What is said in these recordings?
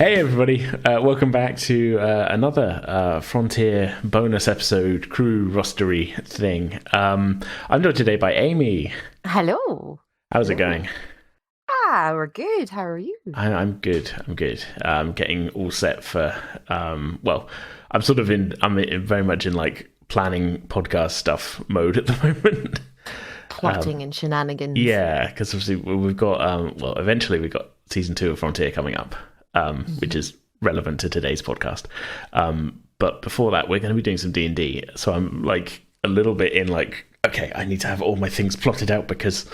Hey everybody, welcome back to another Frontier bonus episode crew rostery thing. I'm joined today by Amy. Hello. How's it going? We're good. How are you? I'm good. I'm getting all set for, I'm very much in like planning podcast stuff mode at the moment. Plotting and shenanigans. Yeah, because obviously we've got, eventually we've got season 2 of Frontier coming up. Which is relevant to today's podcast. But before that, we're going to be doing some D&D. So I'm like a little bit in like, okay, I need to have all my things plotted out because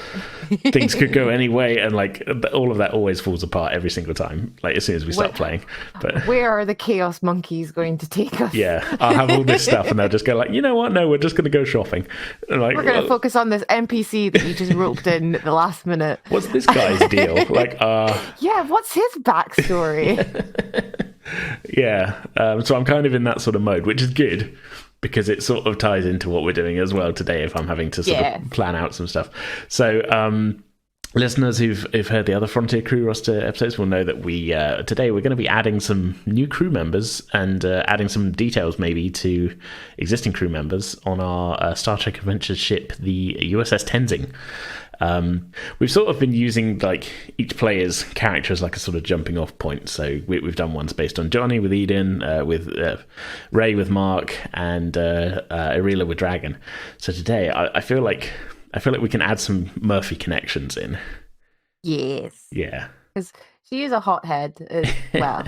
things could go any way. And like all of that always falls apart every single time, like as soon as we start playing. But where are the Chaos Monkeys going to take us? Yeah, I'll have all this stuff and they'll just go like, you know what? No, we're just going to go shopping. And like, we're going to focus on this NPC that you just roped in at the last minute. What's this guy's deal? Like, yeah, what's his backstory? Yeah, so I'm kind of in that sort of mode, which is good because it sort of ties into what we're doing as well today if I'm having to sort of plan out some stuff. So listeners who've heard the other Frontier Crew roster episodes will know that we today we're going to be adding some new crew members and adding some details maybe to existing crew members on our Star Trek Adventure ship, the USS Tenzing. We've sort of been using like each player's character as like a sort of jumping off point. So we've done ones based on Johnny with Eden, with Ray with Mark, and Irila with Dragon. So today I feel like we can add some Murphy connections in. Yes. Yeah. Because she is a hothead as well.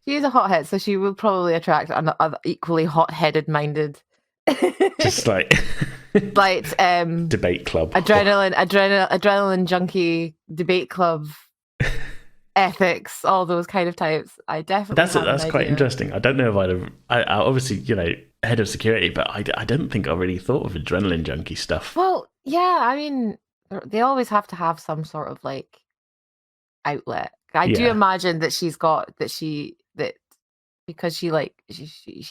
She is a hothead, so she will probably attract an equally hot-headed minded. Just like debate club, adrenaline junkie, debate club, ethics, all those kind of types. I definitely that's quite interesting. I don't know if I obviously head of security, but I don't think I really thought of adrenaline junkie stuff. Well, yeah, I mean they always have to have some sort of like outlet. I do imagine that because she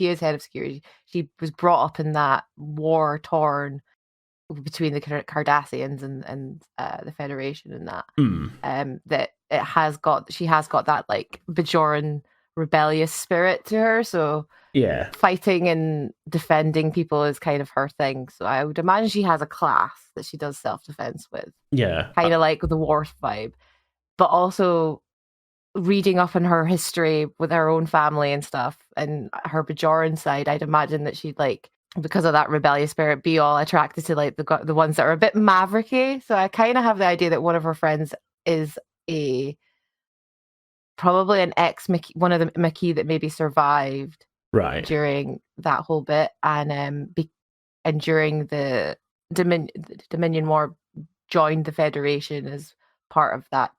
is head of security, she was brought up in that war torn between the Cardassians and the Federation and that that she has got that like Bajoran rebellious spirit to her, so fighting and defending people is kind of her thing. So I would imagine she has a class that she does self-defense with, kind of like the Worf vibe, but also reading up on her history with her own family and stuff and her Bajoran side. I'd imagine that she'd like, because of that rebellious spirit, be all attracted to like the ones that are a bit mavericky. So I kind of have the idea that one of her friends is probably an ex-Mickey, one of the Mickey that maybe survived during that whole bit, and during the Dominion War joined the Federation as part of that.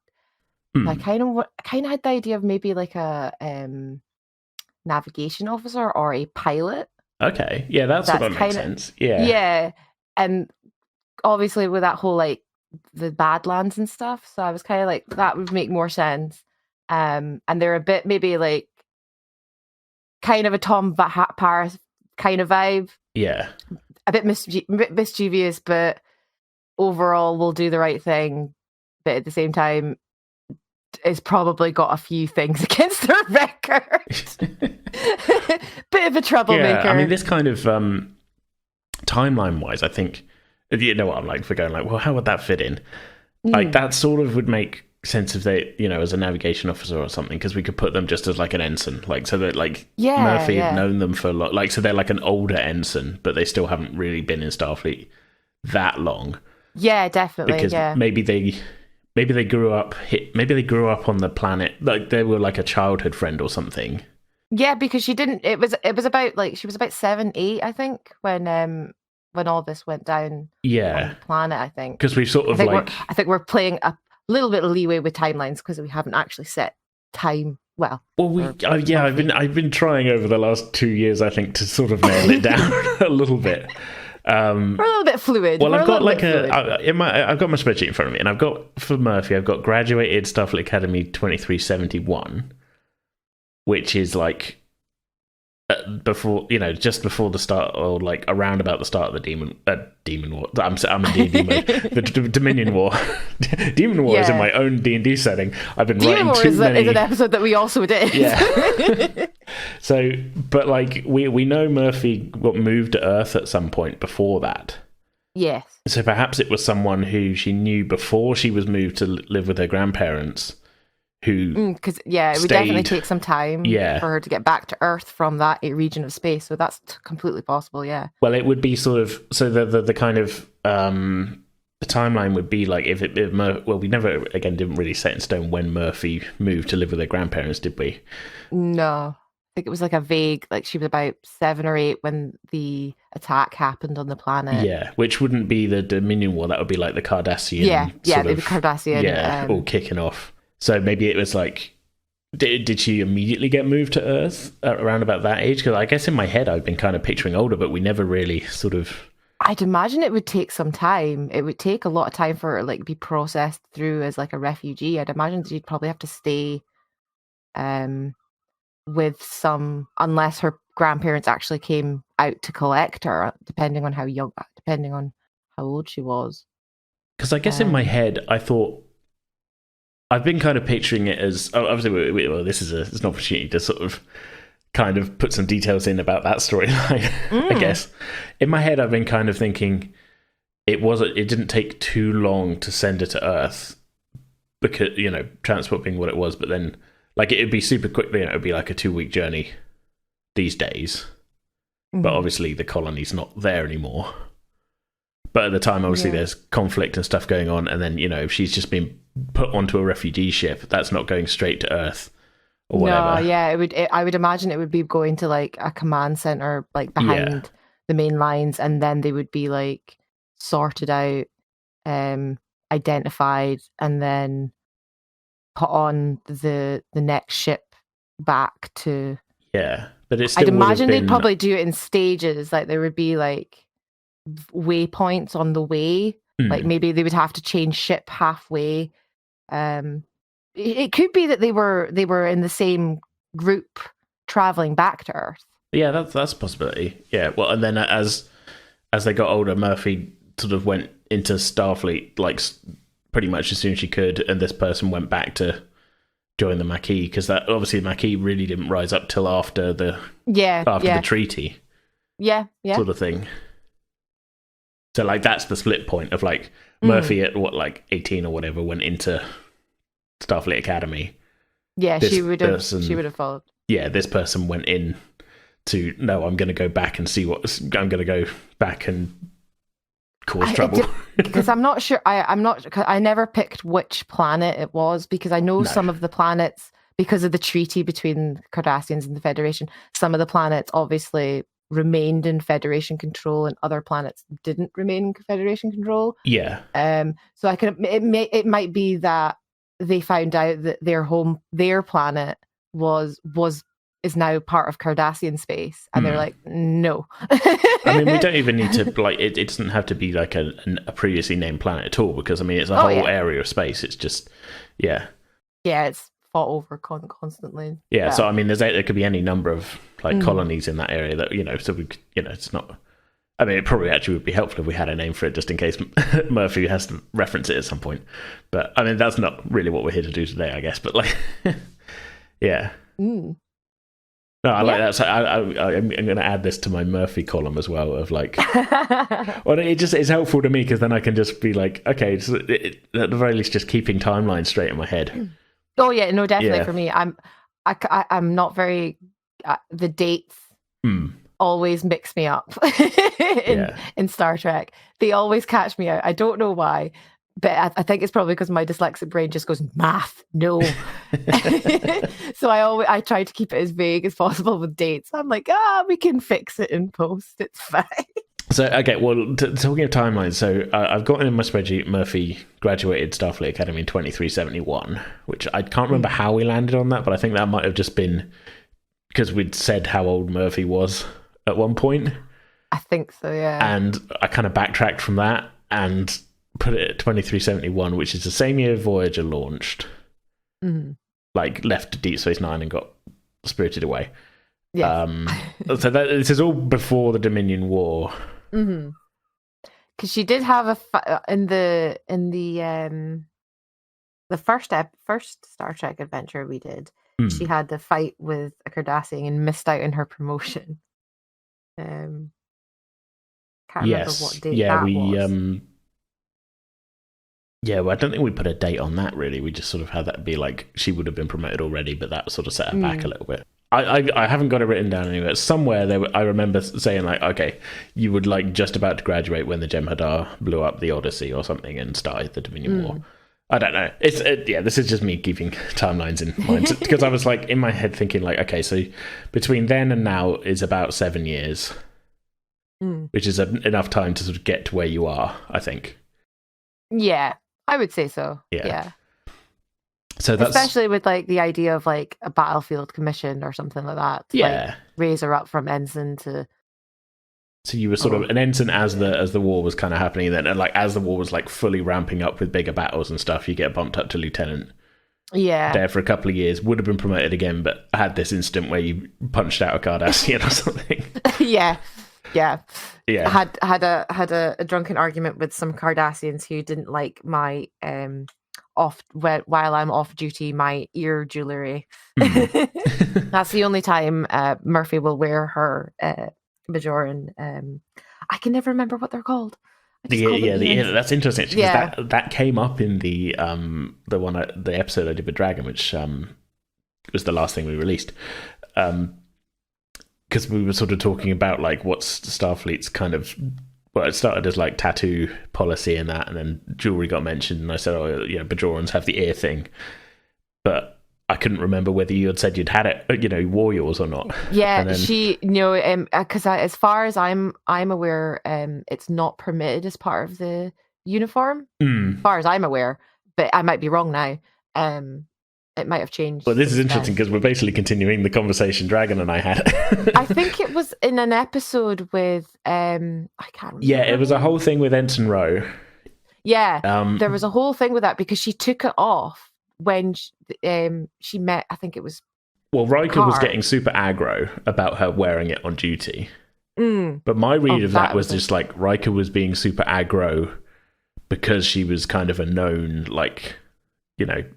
I kind of had the idea of maybe like a navigation officer or a pilot. Okay, yeah, that makes sense. Yeah, and obviously with that whole like the Badlands and stuff, so I was kind of like that would make more sense. And they're a bit maybe like kind of a Tom Paris kind of vibe. Yeah, a bit mischievous, but overall will do the right thing. But at the same time, has probably got a few things against her record. Bit of a troublemaker. Yeah, I mean, this kind of timeline-wise, I think, you know what I'm like for going like, well, how would that fit in? Like that sort of would make sense if they, as a navigation officer or something, because we could put them just as like an ensign, like so that like Murphy had known them for a lot, like so they're like an older ensign, but they still haven't really been in Starfleet that long. Yeah, definitely. Because maybe they grew up on the planet, like they were like a childhood friend or something. Yeah, because she didn't. It was about like she was about 7, 8, I think, when all this went down. On the planet, I think. Because we've sort of I think we're playing a little bit of leeway with timelines because we haven't actually set time. Well, I've been trying over the last 2 years, I think, to sort of nail it down a little bit. We're a little bit fluid. Well, I've got like I've got my spreadsheet in front of me, and I've got for Murphy, I've got graduated Starfleet Academy 2371, which is like before, just before the start, or like around about the start of the Demon War. I'm in D&D mode. The Dominion War. Demon War is in my own D&D setting. I've been Demon writing War too many. is an episode that we also did. Yeah. So, but like we know Murphy got moved to Earth at some point before that. Yes. So perhaps it was someone who she knew before she was moved to live with her grandparents. Because it would definitely take some time for her to get back to Earth from that region of space, so that's completely possible. Well, it would be sort of, so the kind of the timeline would be like if we never again didn't really set in stone when Murphy moved to live with her grandparents, did we? No, I think it was like a vague, like she was about 7 or 8 when the attack happened on the planet. Yeah, which wouldn't be the Dominion War. That would be like the Cardassian. The Cardassian. All kicking off. So maybe it was like, did she immediately get moved to Earth around about that age? Because I guess in my head I've been kind of picturing older, but we never really sort of... I'd imagine it would take some time. It would take a lot of time for her like be processed through as like a refugee. I'd imagine she'd probably have to stay with some, unless her grandparents actually came out to collect her, depending on how old she was. Because I guess in my head I thought, I've been kind of picturing it as, obviously, this is it's an opportunity to sort of kind of put some details in about that storyline, I guess. In my head, I've been kind of thinking it didn't take too long to send her to Earth because, transport being what it was, but then, like, it'd be super quick, it would be like a 2-week journey these days. But obviously, the colony's not there anymore. But at the time, obviously, there's conflict and stuff going on, and then, if she's just been put onto a refugee ship, that's not going straight to Earth or whatever. No, I would imagine it would be going to like a command center, like behind the main lines, and then they would be like sorted out, identified, and then put on the next ship back to. Yeah, but it's. Still I'd imagine they'd probably do it in stages. Like there would be like waypoints on the way. Like maybe they would have to change ship halfway. It could be that they were in the same group traveling back to Earth. Yeah, that's a possibility. Yeah, well, and then as they got older, Murphy sort of went into Starfleet like pretty much as soon as she could, and this person went back to join the Maquis because that obviously the Maquis really didn't rise up till after the treaty. Yeah, sort of thing. So, like, that's the split point of, like, Murphy at, 18 or whatever, went into Starfleet Academy. Yeah, she would have followed. Yeah, this person went in to, no, I'm going to go back and see I'm going to go back and cause trouble. Because I'm not sure, I never picked which planet it was, because I know some of the planets, because of the treaty between Cardassians and the Federation, some of the planets obviously remained in Federation control and other planets didn't remain in Federation control. Yeah. So it might be that they found out that their planet is now part of Cardassian space, and they're like, no. I mean, we don't even need to it doesn't have to be like a previously named planet at all, because I mean it's a whole area of space. It's just it's fought over constantly. Yeah, so I mean, there could be any number of colonies in that area that so we it's not. I mean, it probably actually would be helpful if we had a name for it, just in case Murphy has to reference it at some point. But I mean, that's not really what we're here to do today, I guess. But yeah. No, I like that. So I'm going to add this to my Murphy column as well. Of well, it's helpful to me because then I can just be like, okay, so at the very least, just keeping timelines straight in my head. Oh yeah, no, definitely for me. I'm not very the dates always mix me up in Star Trek. They always catch me out. I don't know why, but I think it's probably because my dyslexic brain just goes math. No, so I try to keep it as vague as possible with dates. I'm like, we can fix it in post. It's fine. So, okay, well, talking of timelines, so I've got in my spreadsheet Murphy graduated Starfleet Academy in 2371, which I can't remember how we landed on that, but I think that might have just been because we'd said how old Murphy was at one point. I think so, yeah. And I kind of backtracked from that and put it at 2371, which is the same year Voyager launched, left Deep Space Nine and got spirited away. Yeah. So this is all before the Dominion War. Mm-hmm. Because she did have in the first Star Trek adventure we did. She had the fight with a Cardassian and missed out on her promotion. Can't remember what date that was. Well, I don't think we put a date on that, really. We just sort of had that be like, she would have been promoted already, but that sort of set her back a little bit. I haven't got it written down anywhere. Somewhere I remember saying, like, okay, you would like just about to graduate when the Jem'Hadar blew up the Odyssey or something and started the Dominion War. I don't know. This is just me keeping timelines in mind. Because I was like, in my head thinking, like, okay, so between then and now is about 7 years, which is enough time to sort of get to where you are, I think. Yeah. I would say so. Yeah. So that's especially with like the idea of like a battlefield commission or something like that. Like, raise her up from ensign to. So you were sort of an ensign as the war was kind of happening then, and like as the war was like fully ramping up with bigger battles and stuff, you get bumped up to lieutenant. Yeah. There for a couple of years, would have been promoted again, but had this instant where you punched out a Cardassian or something. Yeah. Had a drunken argument with some Cardassians who didn't like my while I'm off duty, my ear jewelry. That's the only time Murphy will wear her Bajoran. I can never remember what they're called. The ear. That's interesting. Because that came up in the episode I did with Dragon, which was the last thing we released. Because we were sort of talking about like what's Starfleet's kind of, well, it started as like tattoo policy and that, and then jewelry got mentioned, and I said, Bajorans have the ear thing, but I couldn't remember whether you had said you'd had it, wore yours or not. Yeah, then... because as far as I'm aware, it's not permitted as part of the uniform, as far as I'm aware, but I might be wrong now. It might have changed. Well, this is interesting because we're basically continuing the conversation Dragon and I had. I think it was in an episode with I can't remember. Yeah, it was a whole thing with Ensign Rowe. Yeah, there was a whole thing with that because she took it off when she met. I think it was. Well, Riker was getting super aggro about her wearing it on duty. But my read of that was just like Riker was being super aggro because she was kind of a known like.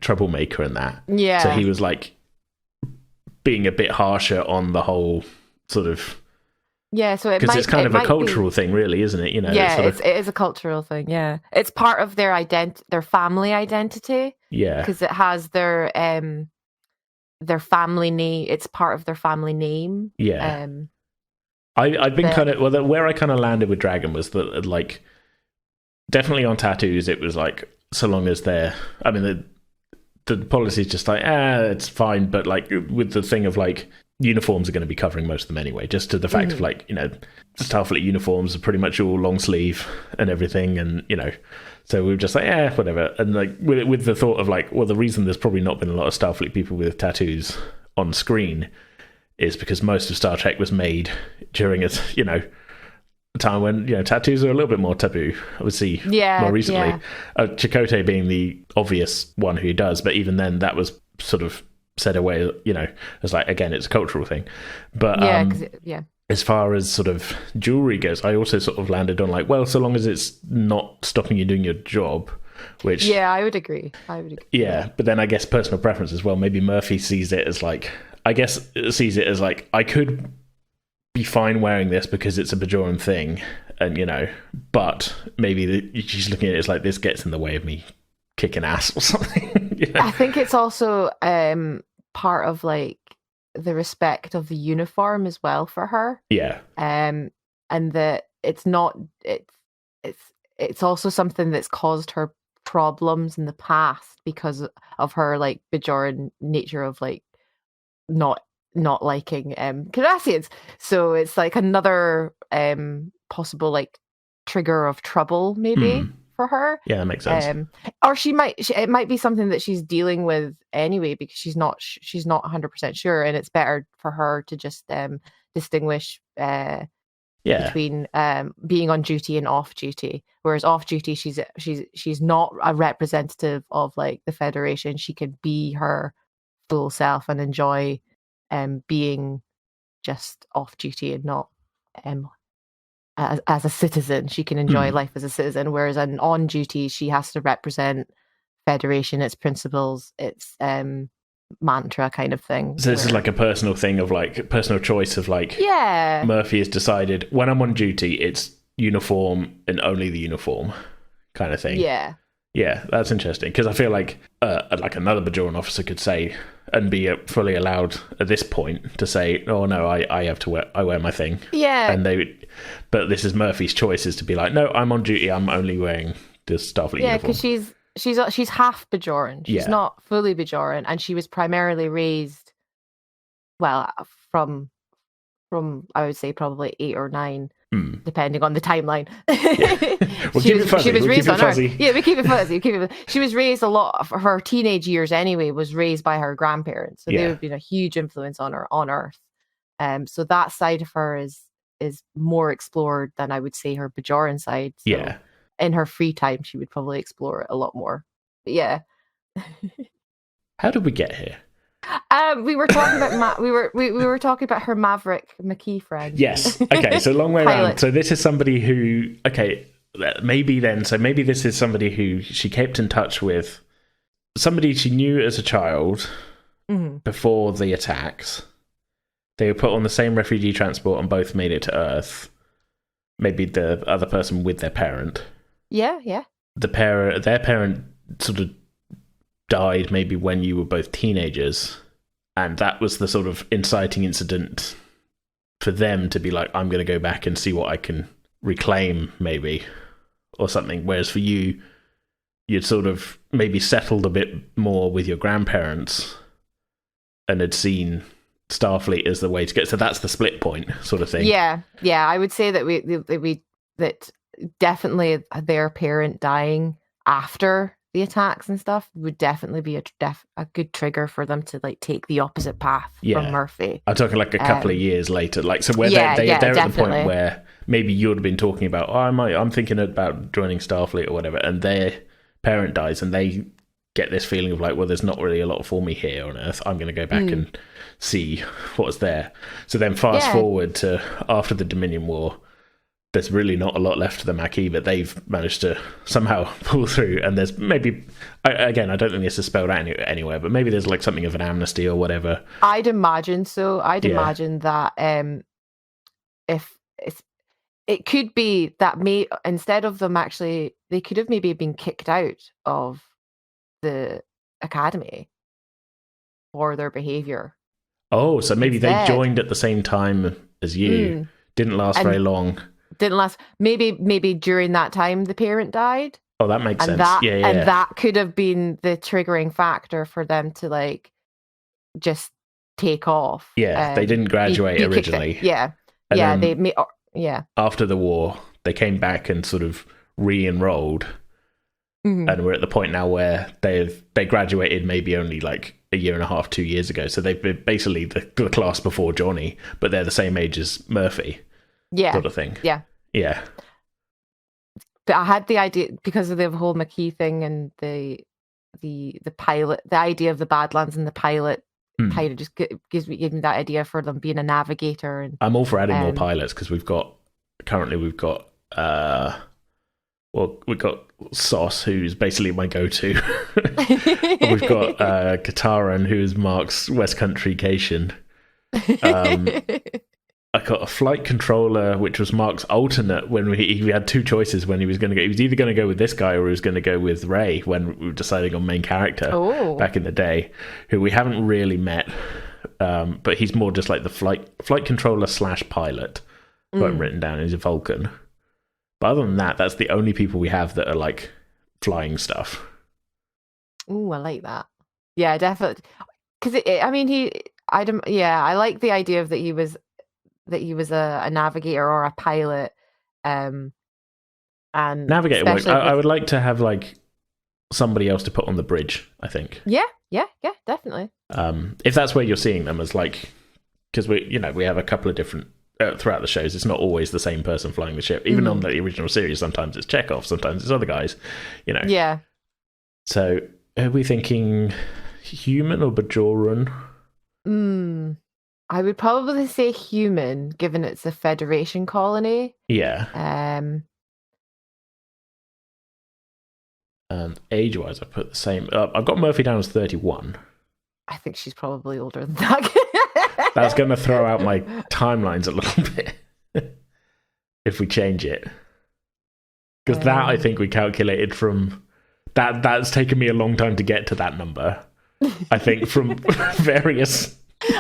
Troublemaker and that. Yeah. So he was like being a bit harsher on the whole sort of. Yeah, so because it's kind of a cultural thing, really, isn't it? Yeah, it is a cultural thing. Yeah, it's part of their family identity. Yeah, because it has their family name. It's part of their family name. Yeah. I've been kind of where I kind of landed with Dragon was that like definitely on tattoos it was like so long as they're. I mean the policy is just like, it's fine, but like with the thing of like uniforms are going to be covering most of them anyway, just to the fact of like, Starfleet uniforms are pretty much all long sleeve and everything, and so we were just like, whatever. And like with the thought of like, well, the reason there's probably not been a lot of Starfleet people with tattoos on screen is because most of Star Trek was made during a time when tattoos are a little bit more taboo, obviously. More recently, Chakotay being the obvious one who does, but even then that was sort of said away, as like, again, it's a cultural thing. But as far as sort of jewelry goes, I also sort of landed on like, well, so long as it's not stopping you doing your job, which I would agree. But then I guess personal preference as well. Maybe Murphy sees it as like, I could be fine wearing this because it's a Bajoran thing, and but maybe she's looking at it as like, this gets in the way of me kicking ass or something. I think it's also part of like the respect of the uniform as well for her. And that it's not it's also something that's caused her problems in the past because of her like Bajoran nature of like not liking Cardassians. So it's like another possible like trigger of trouble maybe for her. Yeah, that makes sense. Or it might be something that she's dealing with anyway because she's not 100% sure, and it's better for her to just distinguish between being on duty and off duty. Whereas off duty she's not a representative of like the Federation. She can be her full self and enjoy being just off duty and not as a citizen. She can enjoy life as a citizen, whereas on duty she has to represent Federation, its principles, its mantra kind of thing. So this is like a personal thing of like personal choice of like, Murphy has decided when I'm on duty it's uniform and only the uniform kind of thing. Yeah, that's interesting, because I feel like another Bajoran officer could say and be fully allowed at this point to say, "Oh no, I have to wear my thing." Yeah, but this is Murphy's choice, is to be like, "No, I'm on duty. I'm only wearing the Starfleet uniform." Yeah, because she's half Bajoran. She's not fully Bajoran, and she was primarily raised, well, from I would say probably 8 or 9. Depending on the timeline. She was raised on Earth. Yeah, we keep it fuzzy. She was raised a lot of her teenage years anyway, was raised by her grandparents. So they would have been a huge influence on her on Earth. So that side of her is more explored than I would say her Bajoran side. So in her free time, she would probably explore it a lot more. But yeah. How did we get here? We were talking about we were talking about her Maverick McKee friend. Yes. Okay. So long way around. So this is somebody who. Okay. Maybe then. So maybe this is somebody who she kept in touch with. Somebody she knew as a child before the attacks. They were put on the same refugee transport and both made it to Earth. Maybe the other person with their parent. Yeah. Their parent sort of died maybe when you were both teenagers, and that was the sort of inciting incident for them to be like, I'm going to go back and see what I can reclaim, maybe, or something. Whereas for you, you'd sort of maybe settled a bit more with your grandparents and had seen Starfleet as the way to get. So that's the split point sort of thing. Yeah. I would say that that definitely their parent dying after the attacks and stuff would definitely be a good trigger for them to like take the opposite path from Murphy. I'm talking like a couple of years later, like so where they're at the point where maybe you'd have been talking about, I'm thinking about joining Starfleet or whatever, and their parent dies and they get this feeling of like, well, there's not really a lot for me here on Earth. I'm going to go back and see what's there. So then fast forward to after the Dominion War. There's really not a lot left of the Maquis, but they've managed to somehow pull through. And there's maybe, again, I don't think this is spelled out anywhere, but maybe there's like something of an amnesty or whatever. I'd imagine so. I'd imagine that if it could be that instead of them actually, they could have maybe been kicked out of the academy for their behavior. Oh, so maybe they joined at the same time as you. Didn't last very long. Didn't last. Maybe during that time the parent died. Oh, that makes sense. And that could have been the triggering factor for them to like just take off. Yeah, they didn't graduate originally. After the war, they came back and sort of re-enrolled, and we're at the point now where they graduated maybe only like a year and a half, 2 years ago. So they've been basically the class before Johnny, but they're the same age as Murphy. Yeah. Sort of thing. Yeah. But I had the idea, because of the whole McKee thing and the pilot, the idea of the Badlands and the pilot kind of just gives me that idea for them being a navigator. And I'm all for adding more pilots, because we've got Sauce, who's basically my go-to. We've got Kataran, who's Mark's West Country Cation. I got a flight controller, which was Mark's alternate when he had two choices when he was going to go. He was either going to go with this guy or he was going to go with Ray when we were deciding on main character back in the day, who we haven't really met. But he's more just like the flight controller / pilot. Got him written down. He's a Vulcan. But other than that, that's the only people we have that are like flying stuff. Ooh, I like that. Yeah, definitely. Because I like the idea of that he was a navigator or a pilot. And navigator works. I would like to have like somebody else to put on the bridge, I think. Yeah, definitely. If that's where you're seeing them, as like, because we have a couple of different throughout the shows. It's not always the same person flying the ship. Even on the original series, sometimes it's Chekhov, sometimes it's other guys. Yeah. I would probably say human, given it's a Federation colony. Yeah. Age-wise, I put the same. I've got Murphy down as 31. I think she's probably older than that. That's going to throw out my timelines a little bit if we change it. Because that, I think we calculated from... That's taken me a long time to get to that number. I think from various...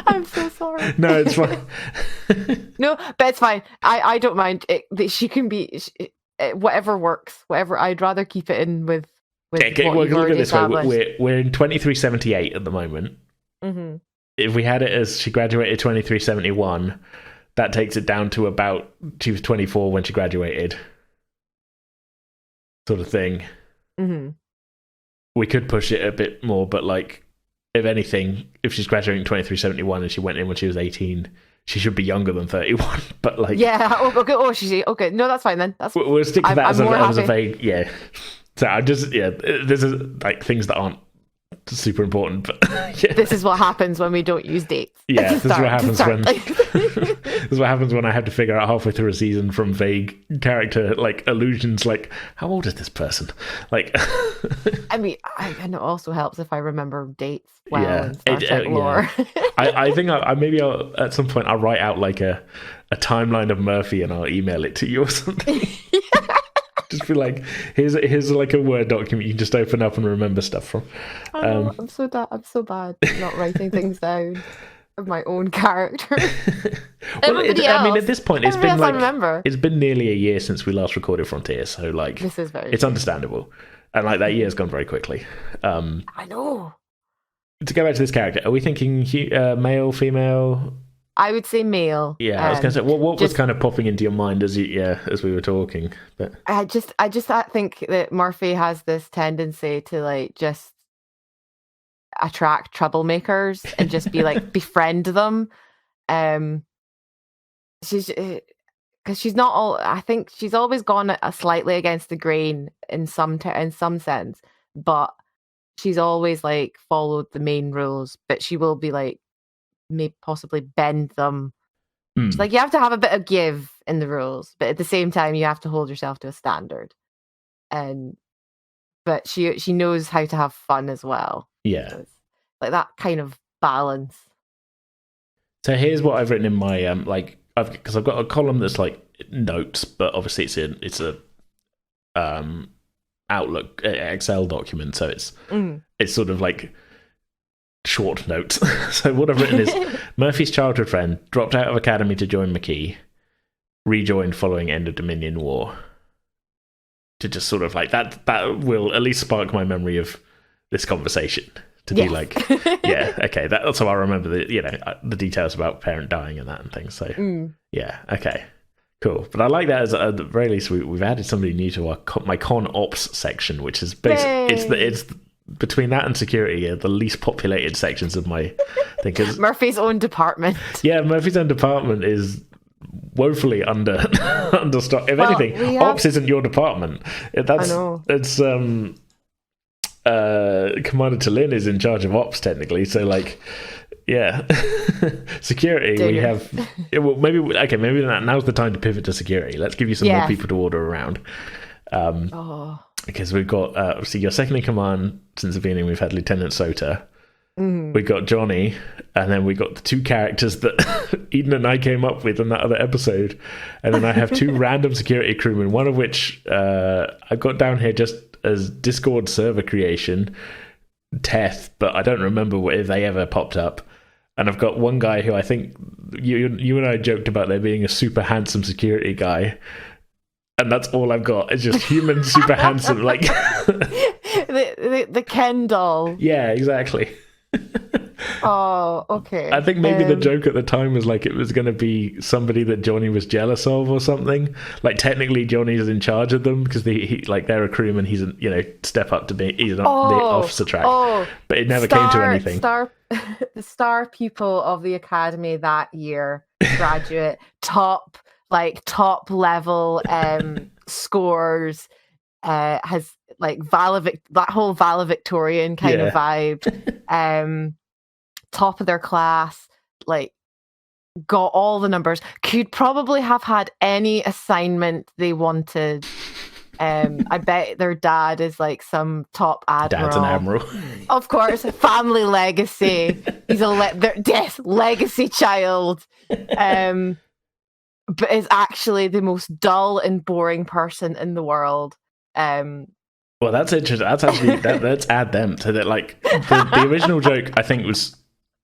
I'm so sorry. No, it's fine. No, but it's fine. I don't mind. She can be... whatever works. Whatever. I'd rather keep it in with okay, what look at this established. way. We're in 2378 at the moment. Mm-hmm. If we had it as she graduated 2371, that takes it down to about she was 24 when she graduated, sort of thing. Mm-hmm. We could push it a bit more, but like, if anything, if she's graduating 2371 and she went in when she was 18, she should be younger than 31. But like, yeah, okay. Oh, she's okay. No, that's fine then. We'll stick to that as a vague, yeah. So I just, this is like things that aren't super important, but yeah. This is what happens when we don't use dates. Yeah, this is what happens when this is what happens when I have to figure out halfway through a season from vague character like allusions, like how old is this person? Like, I mean, and it also helps if I remember dates well in Star Trek Trek lore. Yeah. I think I'll at some point I'll write out like a timeline of Murphy and I'll email it to you or something. Just be like, here's like a Word document you can just open up and remember stuff from. I'm so bad at not writing things down of my own character. I mean, at this point, it's been like it's been nearly a year since we last recorded Frontier, so like this is very it's understandable, and like that year's gone very quickly. I know. To go back to this character, are we thinking male, female? I would say male. Yeah, I was going to say, what was kind of popping into your mind as we were talking? But I just think that Murphy has this tendency to like just attract troublemakers and just be like befriend them. She's because she's not all. I think she's always gone slightly against the grain in some sense, but she's always like followed the main rules. But she will be like, may possibly bend them. It's like you have to have a bit of give in the rules, but at the same time you have to hold yourself to a standard. But she knows how to have fun as well. Yeah, so it's like that kind of balance. So here's what I've written in my because I've got a column that's like notes, but obviously it's a Outlook Excel document, so it's sort of like short notes. So what I've written is Murphy's childhood friend dropped out of academy to join McKee, rejoined following end of Dominion War. To just sort of like that will at least spark my memory of this conversation to be like, yeah, okay, that's how I remember the details about parent dying and that and things. So yeah, okay, cool. But I like that as at the very least we've added somebody new to my con ops section, which is basically it's between that and security, the least populated sections of my thing. Murphy's own department. Yeah, Murphy's own department is woefully understocked. If anything, ops isn't your department. I know. It's Commander Talin is in charge of ops technically. So like, yeah, security. We have. Well, maybe now's the time to pivot to security. Let's give you some more people to order around. Because we've got obviously your second in command since the beginning. We've had Lieutenant Sota. We got Johnny, and then we got the two characters that Eden and I came up with in that other episode, and then I have two random security crewmen, one of which I got down here just as Discord server creation, Teth, but I don't remember if they ever popped up. And I've got one guy who I think you and I joked about there being a super handsome security guy. And that's all I've got. It's just human, super handsome, like the Ken doll. Yeah, exactly. Oh, okay. I think maybe the joke at the time was like it was going to be somebody that Johnny was jealous of or something. Like technically Johnny's in charge of them because he like they're a crewman. He's step up to be he's not the officer track. But it never came to anything. The star pupil of the academy that year, graduate, top level scores, has like that whole valedictorian kind of vibe, top of their class, like got all the numbers, could probably have had any assignment they wanted. I bet their dad is like some top admiral. Dad's an admiral. Of course, family legacy. He's a legacy child. But is actually the most dull and boring person in the world. Well, that's interesting. That's actually let's add them to that. Like the original joke, I think was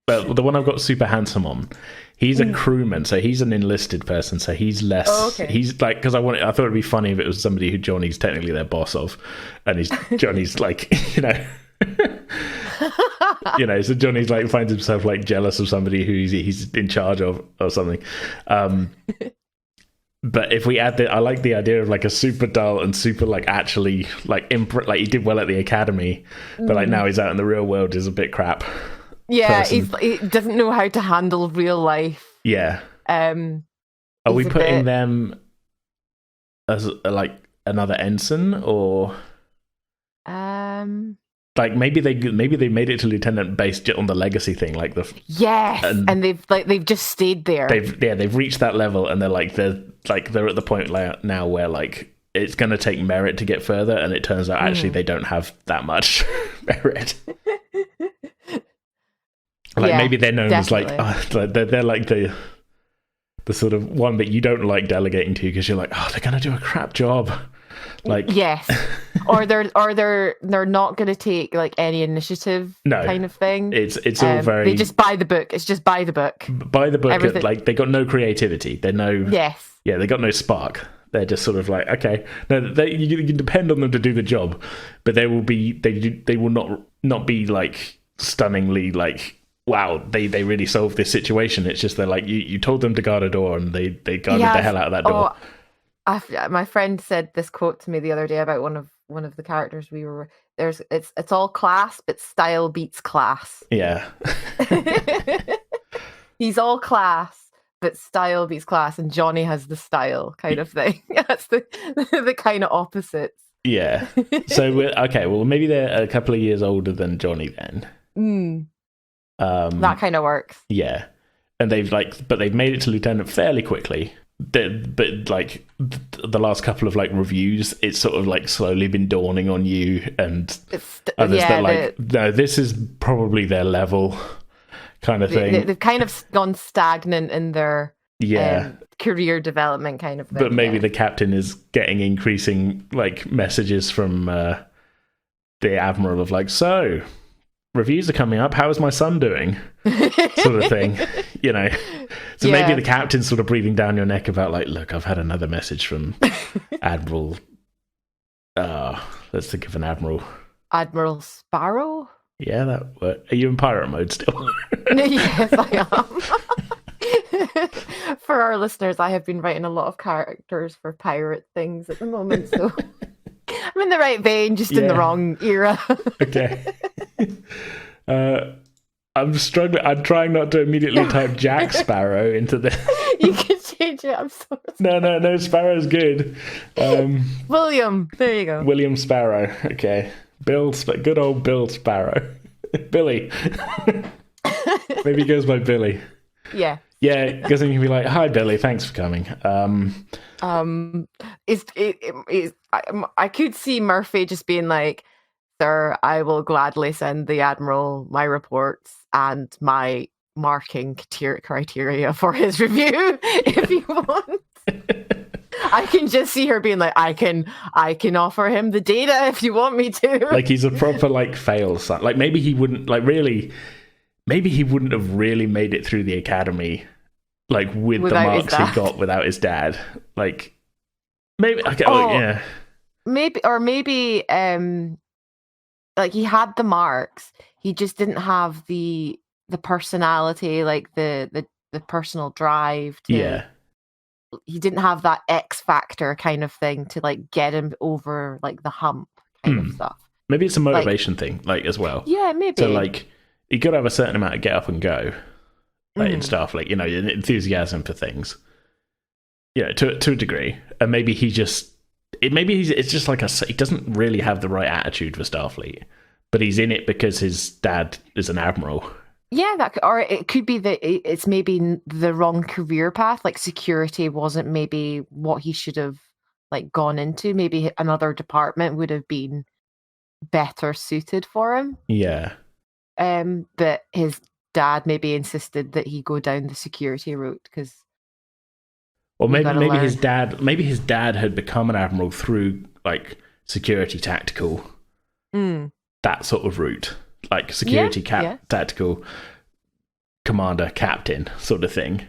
the one I've got super handsome on. He's a crewman, so he's an enlisted person, so he's less. Oh, okay. He's like, because I thought it'd be funny if it was somebody who Johnny's technically their boss of, and Johnny's like, so Johnny's like finds himself like jealous of somebody who he's in charge of or something. But if we add I like the idea of like a super dull and super like actually like like he did well at the academy, but like now he's out in the real world is a bit crap. Yeah, he doesn't know how to handle real life. Yeah. Are we putting them as like another ensign or? Like maybe they made it to lieutenant based on the legacy thing, like and they've just stayed there. They've reached that level, and they're at the point now where like it's going to take merit to get further, and it turns out actually they don't have that much merit. Like maybe they're known definitely. As like they're like the sort of one that you don't like delegating to because you're like, oh, they're going to do a crap job. Like yes, or they're not going to take like any initiative kind of thing. It's all very. They just buy the book. It's just buy the book. Buy the book. Like they got no creativity. They got no spark. They're just sort of like, okay, no, you can depend on them to do the job, but they will not be like stunningly like. Wow, they really solved this situation. It's just they're like you told them to guard a door and they guarded the hell out of that door. My friend said this quote to me the other day about one of the characters we were. It's all class, but style beats class. Yeah, he's all class, but style beats class, and Johnny has the style kind of thing. That's the kind of opposites. Yeah. So okay, well maybe they're a couple of years older than Johnny then. That kind of works. Yeah, and they've made it to lieutenant fairly quickly. But like the last couple of like reviews, it's sort of like slowly been dawning on you and others that like no, this is probably their level kind of thing. They've kind of gone stagnant in their career development kind of thing. But maybe the captain is getting increasing like messages from the admiral of like, so reviews are coming up, how is my son doing, sort of thing, so maybe the captain's sort of breathing down your neck about like, look, I've had another message from Admiral let's think of an Admiral Sparrow. Yeah, are you in pirate mode still? Yes, I am. For our listeners, I have been writing a lot of characters for pirate things at the moment, so I'm in the right vein, just in the wrong era. Okay. I'm struggling. I'm trying not to immediately type Jack Sparrow into the. You can change it. I'm sorry. No. Sparrow's good. William. There you go. William Sparrow. Okay. Good old Bill Sparrow. Billy. Maybe he goes by Billy. Yeah. Yeah, because then you can be like, "Hi, Billy. Thanks for coming." I could see Murphy just being like, "Sir, I will gladly send the Admiral my reports and my marking criteria for his review if you want." I can just see her being like, I can offer him the data if you want me to. Like he's a proper like fail son. Like maybe he wouldn't have really made it through the academy like with the marks he got without his dad. Like maybe maybe like he had the marks, he just didn't have the personality, like the personal drive to, he didn't have that X factor kind of thing to like get him over like the hump kind of stuff. Maybe it's a motivation thing, like as well. Yeah, maybe. So like you got to have a certain amount of get up and go, like and stuff, like enthusiasm for things. Yeah, to a degree, and maybe it's just like he doesn't really have the right attitude for Starfleet, but he's in it because his dad is an admiral, Yeah, or it could be that it's maybe the wrong career path. Like security wasn't maybe what he should have like gone into. Maybe another department would have been better suited for him. Yeah. But his dad maybe insisted that he go down the security route because. Or maybe his dad had become an admiral through like security tactical, that sort of route, like security tactical commander captain sort of thing,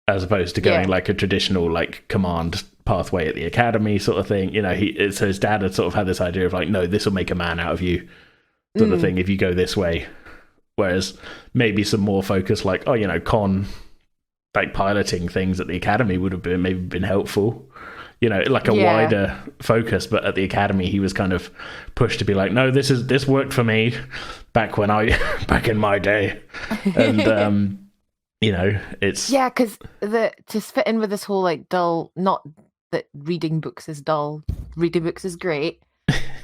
as opposed to going like a traditional like command pathway at the academy sort of thing. You know, so his dad had sort of had this idea of like, no, this will make a man out of you, sort of thing if you go this way. Whereas maybe some more focus, like like piloting things at the academy would have been helpful, you know, like a wider focus. But at the academy, he was kind of pushed to be like, no, this worked for me back in my day, and you know, it's because to fit in with this whole like dull, not that reading books is dull, reading books is great.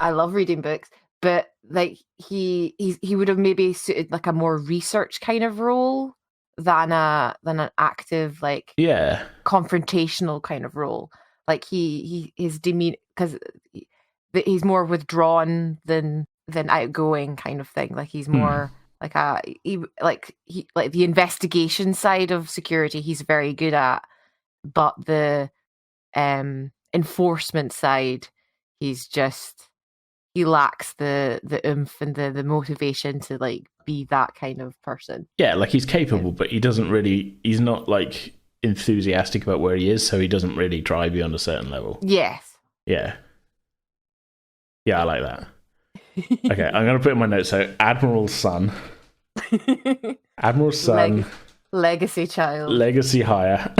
I love reading books, but like he would have maybe suited like a more research kind of role than an active like confrontational kind of role. Like his demeanor, because he's more withdrawn than outgoing kind of thing. Like he's more like the investigation side of security he's very good at, but the enforcement side he lacks the oomph and the motivation to like be that kind of person. Yeah, like he's capable, but he's not like enthusiastic about where he is, so he doesn't really drive you on a certain level. Yes. Yeah. Yeah, I like that. Okay, I'm going to put in my notes. So, Admiral's son. Admiral's son. Legacy child. Legacy hire.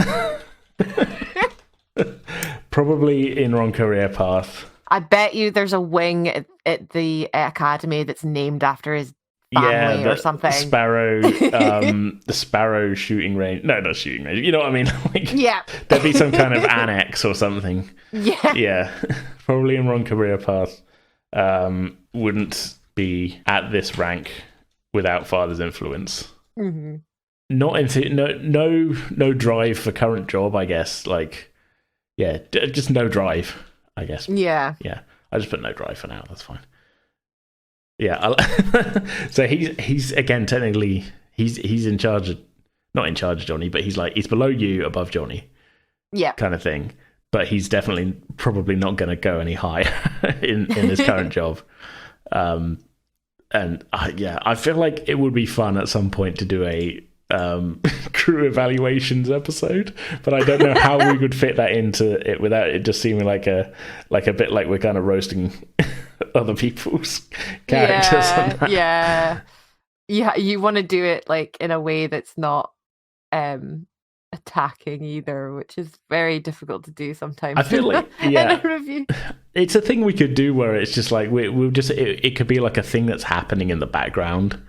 Probably in wrong career path. I bet you there's a wing at the academy that's named after his family or something. The Sparrow shooting range. No, not shooting range. You know what I mean? Like, there'd be some kind of annex or something. Yeah. Probably in wrong career path. Wouldn't be at this rank without father's influence. Mm-hmm. No drive for current job, I guess. Like, just no drive, I guess. Yeah. I just put no drive for now. That's fine. Yeah. So he's again technically he's in charge of, not in charge of Johnny, but he's below you, above Johnny. Yeah. Kind of thing. But he's definitely probably not going to go any higher in his current job. I feel like it would be fun at some point to do a crew evaluations episode, but I don't know how we would fit that into it without it just seeming like a bit like we're kind of roasting other people's characters. Yeah. You want to do it like in a way that's not attacking either, which is very difficult to do sometimes. I feel like in a review. It's a thing we could do where it's just like we'll just it could be like a thing that's happening in the background.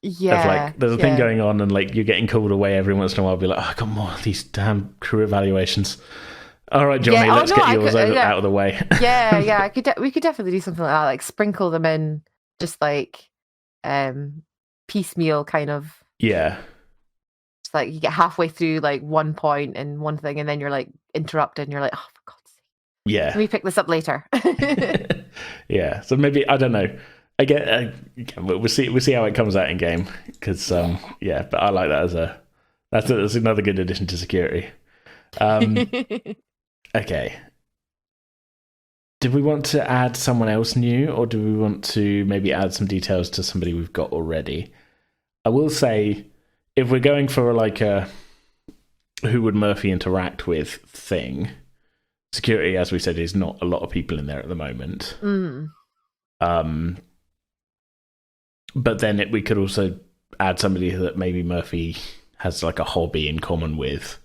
Yeah, like there's a thing going on and like you're getting called away every once in a while. Be like, oh come on, these damn crew evaluations. All right, Johnny, let's get yours out of the way. We could definitely do something like that, like sprinkle them in, just like piecemeal kind of. Yeah. It's like you get halfway through like one point and one thing, and then you're like interrupted, and you're like, oh for God's sake. Yeah. Can we pick this up later? Yeah. So maybe I don't know. We'll see how it comes out in game because but I like that as that's another good addition to security. Okay. Did we want to add someone else new, or do we want to maybe add some details to somebody we've got already? I will say, if we're going for like a who would Murphy interact with thing, security, as we said, is not a lot of people in there at the moment. But then we could also add somebody that maybe Murphy has like a hobby in common with,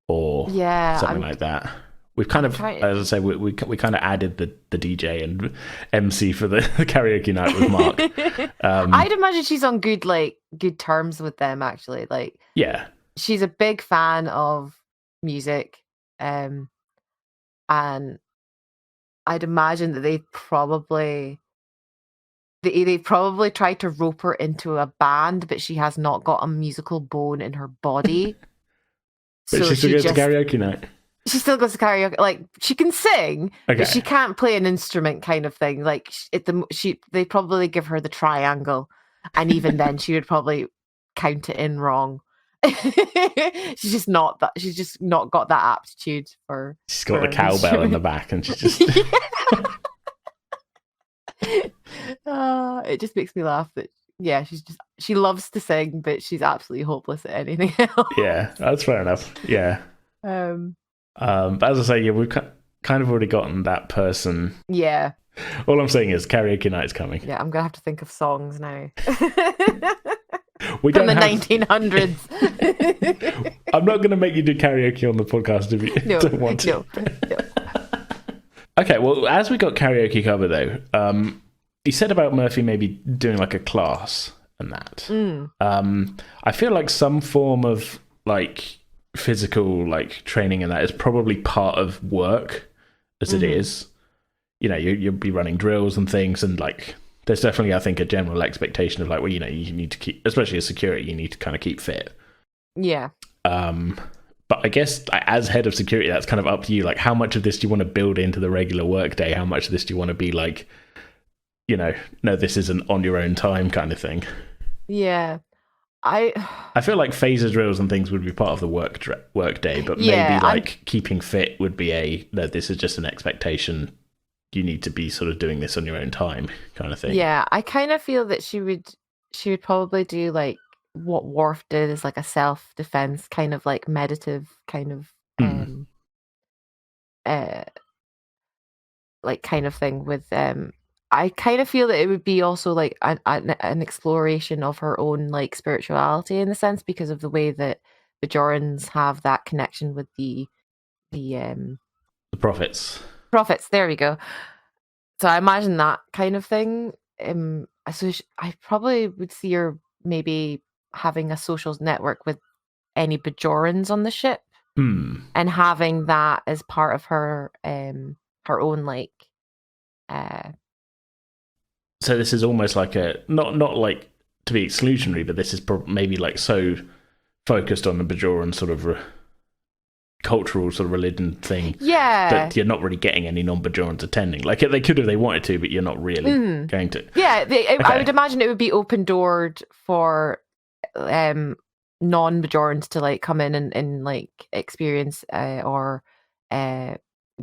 or something like that. We've kind of, as I say, we kind of added the DJ and MC for the karaoke night with Mark. I'd imagine she's on good terms with them, actually. Like, yeah, she's a big fan of music, and I'd imagine that they probably They probably tried to rope her into a band, but she has not got a musical bone in her body. But she still goes to karaoke night. She still goes to karaoke. Like, she can sing, but she can't play an instrument, kind of thing. Like, they probably give her the triangle, and even then, she would probably count it in wrong. She's just not got that aptitude for. She's got the cowbell in the back, and she's just. It just makes me laugh that she loves to sing, but she's absolutely hopeless at anything else. Yeah, that's fair enough. Yeah. But as I say, we've kind of already gotten that person. Yeah. All I'm saying is karaoke night's coming. Yeah, I'm gonna have to think of songs now. From the 1900s. I'm not going to make you do karaoke on the podcast if you don't want to. No. Okay, well, as we got karaoke covered, though, you said about Murphy maybe doing like a class and that. I feel like some form of like physical like training and that is probably part of work as it is. You know, you'll be running drills and things, and like there's definitely, I think, a general expectation of like, well, you know, you need to keep, especially as security, you need to kind of keep fit. Yeah. But I guess as head of security, that's kind of up to you. Like, how much of this do you want to build into the regular work day? How much of this do you want to be like, you know, no, this isn't on your own time kind of thing? Yeah. I feel like phaser drills and things would be part of the work day, but maybe like keeping fit would be no, this is just an expectation. You need to be sort of doing this on your own time kind of thing. Yeah, I kind of feel that she would probably do like what Worf did, as like a self-defense kind of like meditative kind of like kind of thing with I kind of feel that it would be also like an exploration of her own like spirituality in the sense, because of the way that Bajorans have that connection with the prophets. There we go. So I imagine that kind of thing. So I probably would see her maybe having a social network with any Bajorans on the ship, and having that as part of her own like. So this is almost like a not like to be exclusionary, but this is maybe like so focused on the Bajoran sort of cultural sort of religion thing, that you're not really getting any non-Bajorans attending. Like they could if they wanted to, but you're not really going to. Yeah, I would imagine it would be open-doored for non-Bajorans to like come in and like experience or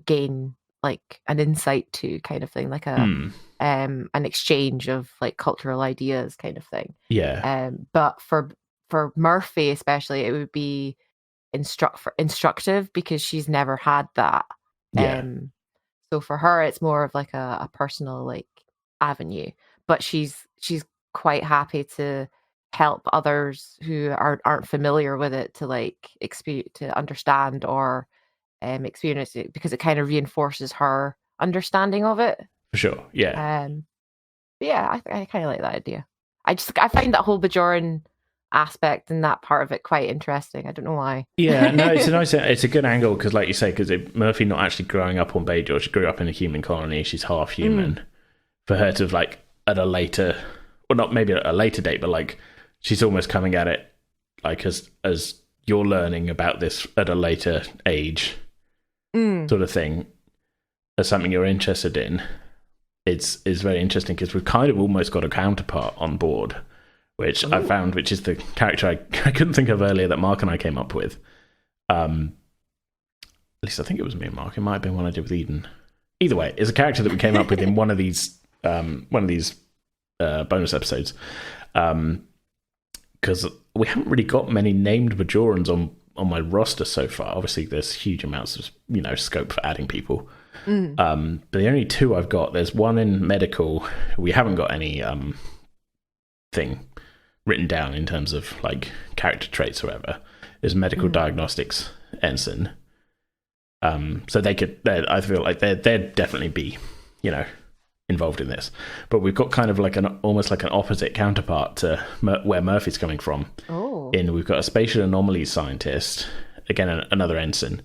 gain like an insight to kind of thing, like a an exchange of like cultural ideas kind of thing. Yeah. But for Murphy especially, it would be instructive because she's never had that. So for her it's more of like a personal like avenue, but she's quite happy to help others who aren't familiar with it to like to understand or experience it, because it kind of reinforces her understanding of it. For sure. Yeah. Yeah, I kind of like that idea. I find that whole Bajoran aspect and that part of it quite interesting. I don't know why. Yeah, no, it's a good angle because, like you say, because Murphy not actually growing up on Bajor, she grew up in a human colony. She's half human. For her to like at a later, well, not maybe at a later date, but like she's almost coming at it like as you're learning about this at a later age, sort of thing, as something you're interested in. It's very interesting because we've kind of almost got a counterpart on board, which I found, which is the character I couldn't think of earlier that Mark and I came up with. At least I think it was me and Mark. It might have been one I did with Eden. Either way, it's a character that we came up with in one of these bonus episodes. Because we haven't really got many named Bajorans on my roster so far. Obviously, there's huge amounts of scope for adding people. But the only two I've got, there's one in medical. We haven't got any thing written down in terms of like character traits or whatever. Is medical diagnostics ensign. So I feel like they'd definitely be, involved in this. But we've got kind of like almost like an opposite counterpart to where Murphy's coming from. We've got a spatial anomalies scientist, again another ensign,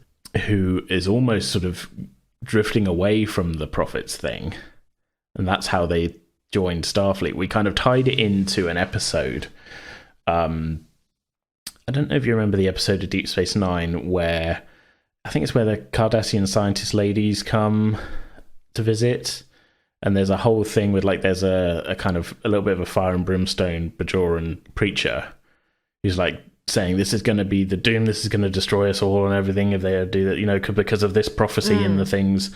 who is almost sort of drifting away from the prophets thing, and that's how they joined Starfleet, we kind of tied it into an episode. I don't know if you remember the episode of Deep Space Nine where I think it's where the Cardassian scientist ladies come to visit, and there's a whole thing with like there's a kind of a little bit of a fire and brimstone Bajoran preacher who's like saying this is going to be the doom, this is going to destroy us all and everything if they do that, you know, because of this prophecy and the things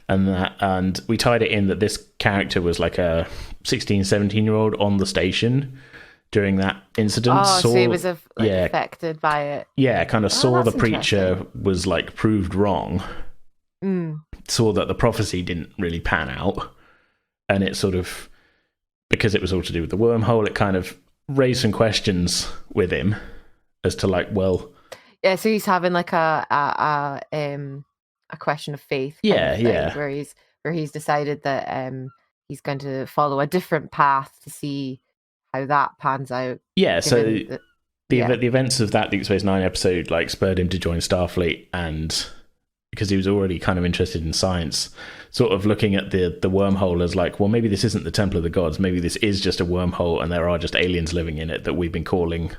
and that. And we tied it in that this character was like a 16, 17-year-old on the station during that incident. So he was affected by it. Yeah, kind of saw the preacher was like proved wrong. Saw that the prophecy didn't really pan out, and it sort of, because it was all to do with the wormhole, it kind of raised some questions with him as to like, well, yeah, so he's having like a question of faith, where he's decided that he's going to follow a different path to see how that pans out. Yeah, so the events of that Deep Space Nine episode like spurred him to join Starfleet, and because he was already kind of interested in science, sort of looking at the wormhole as like, well, maybe this isn't the Temple of the Gods, maybe this is just a wormhole and there are just aliens living in it that we've been calling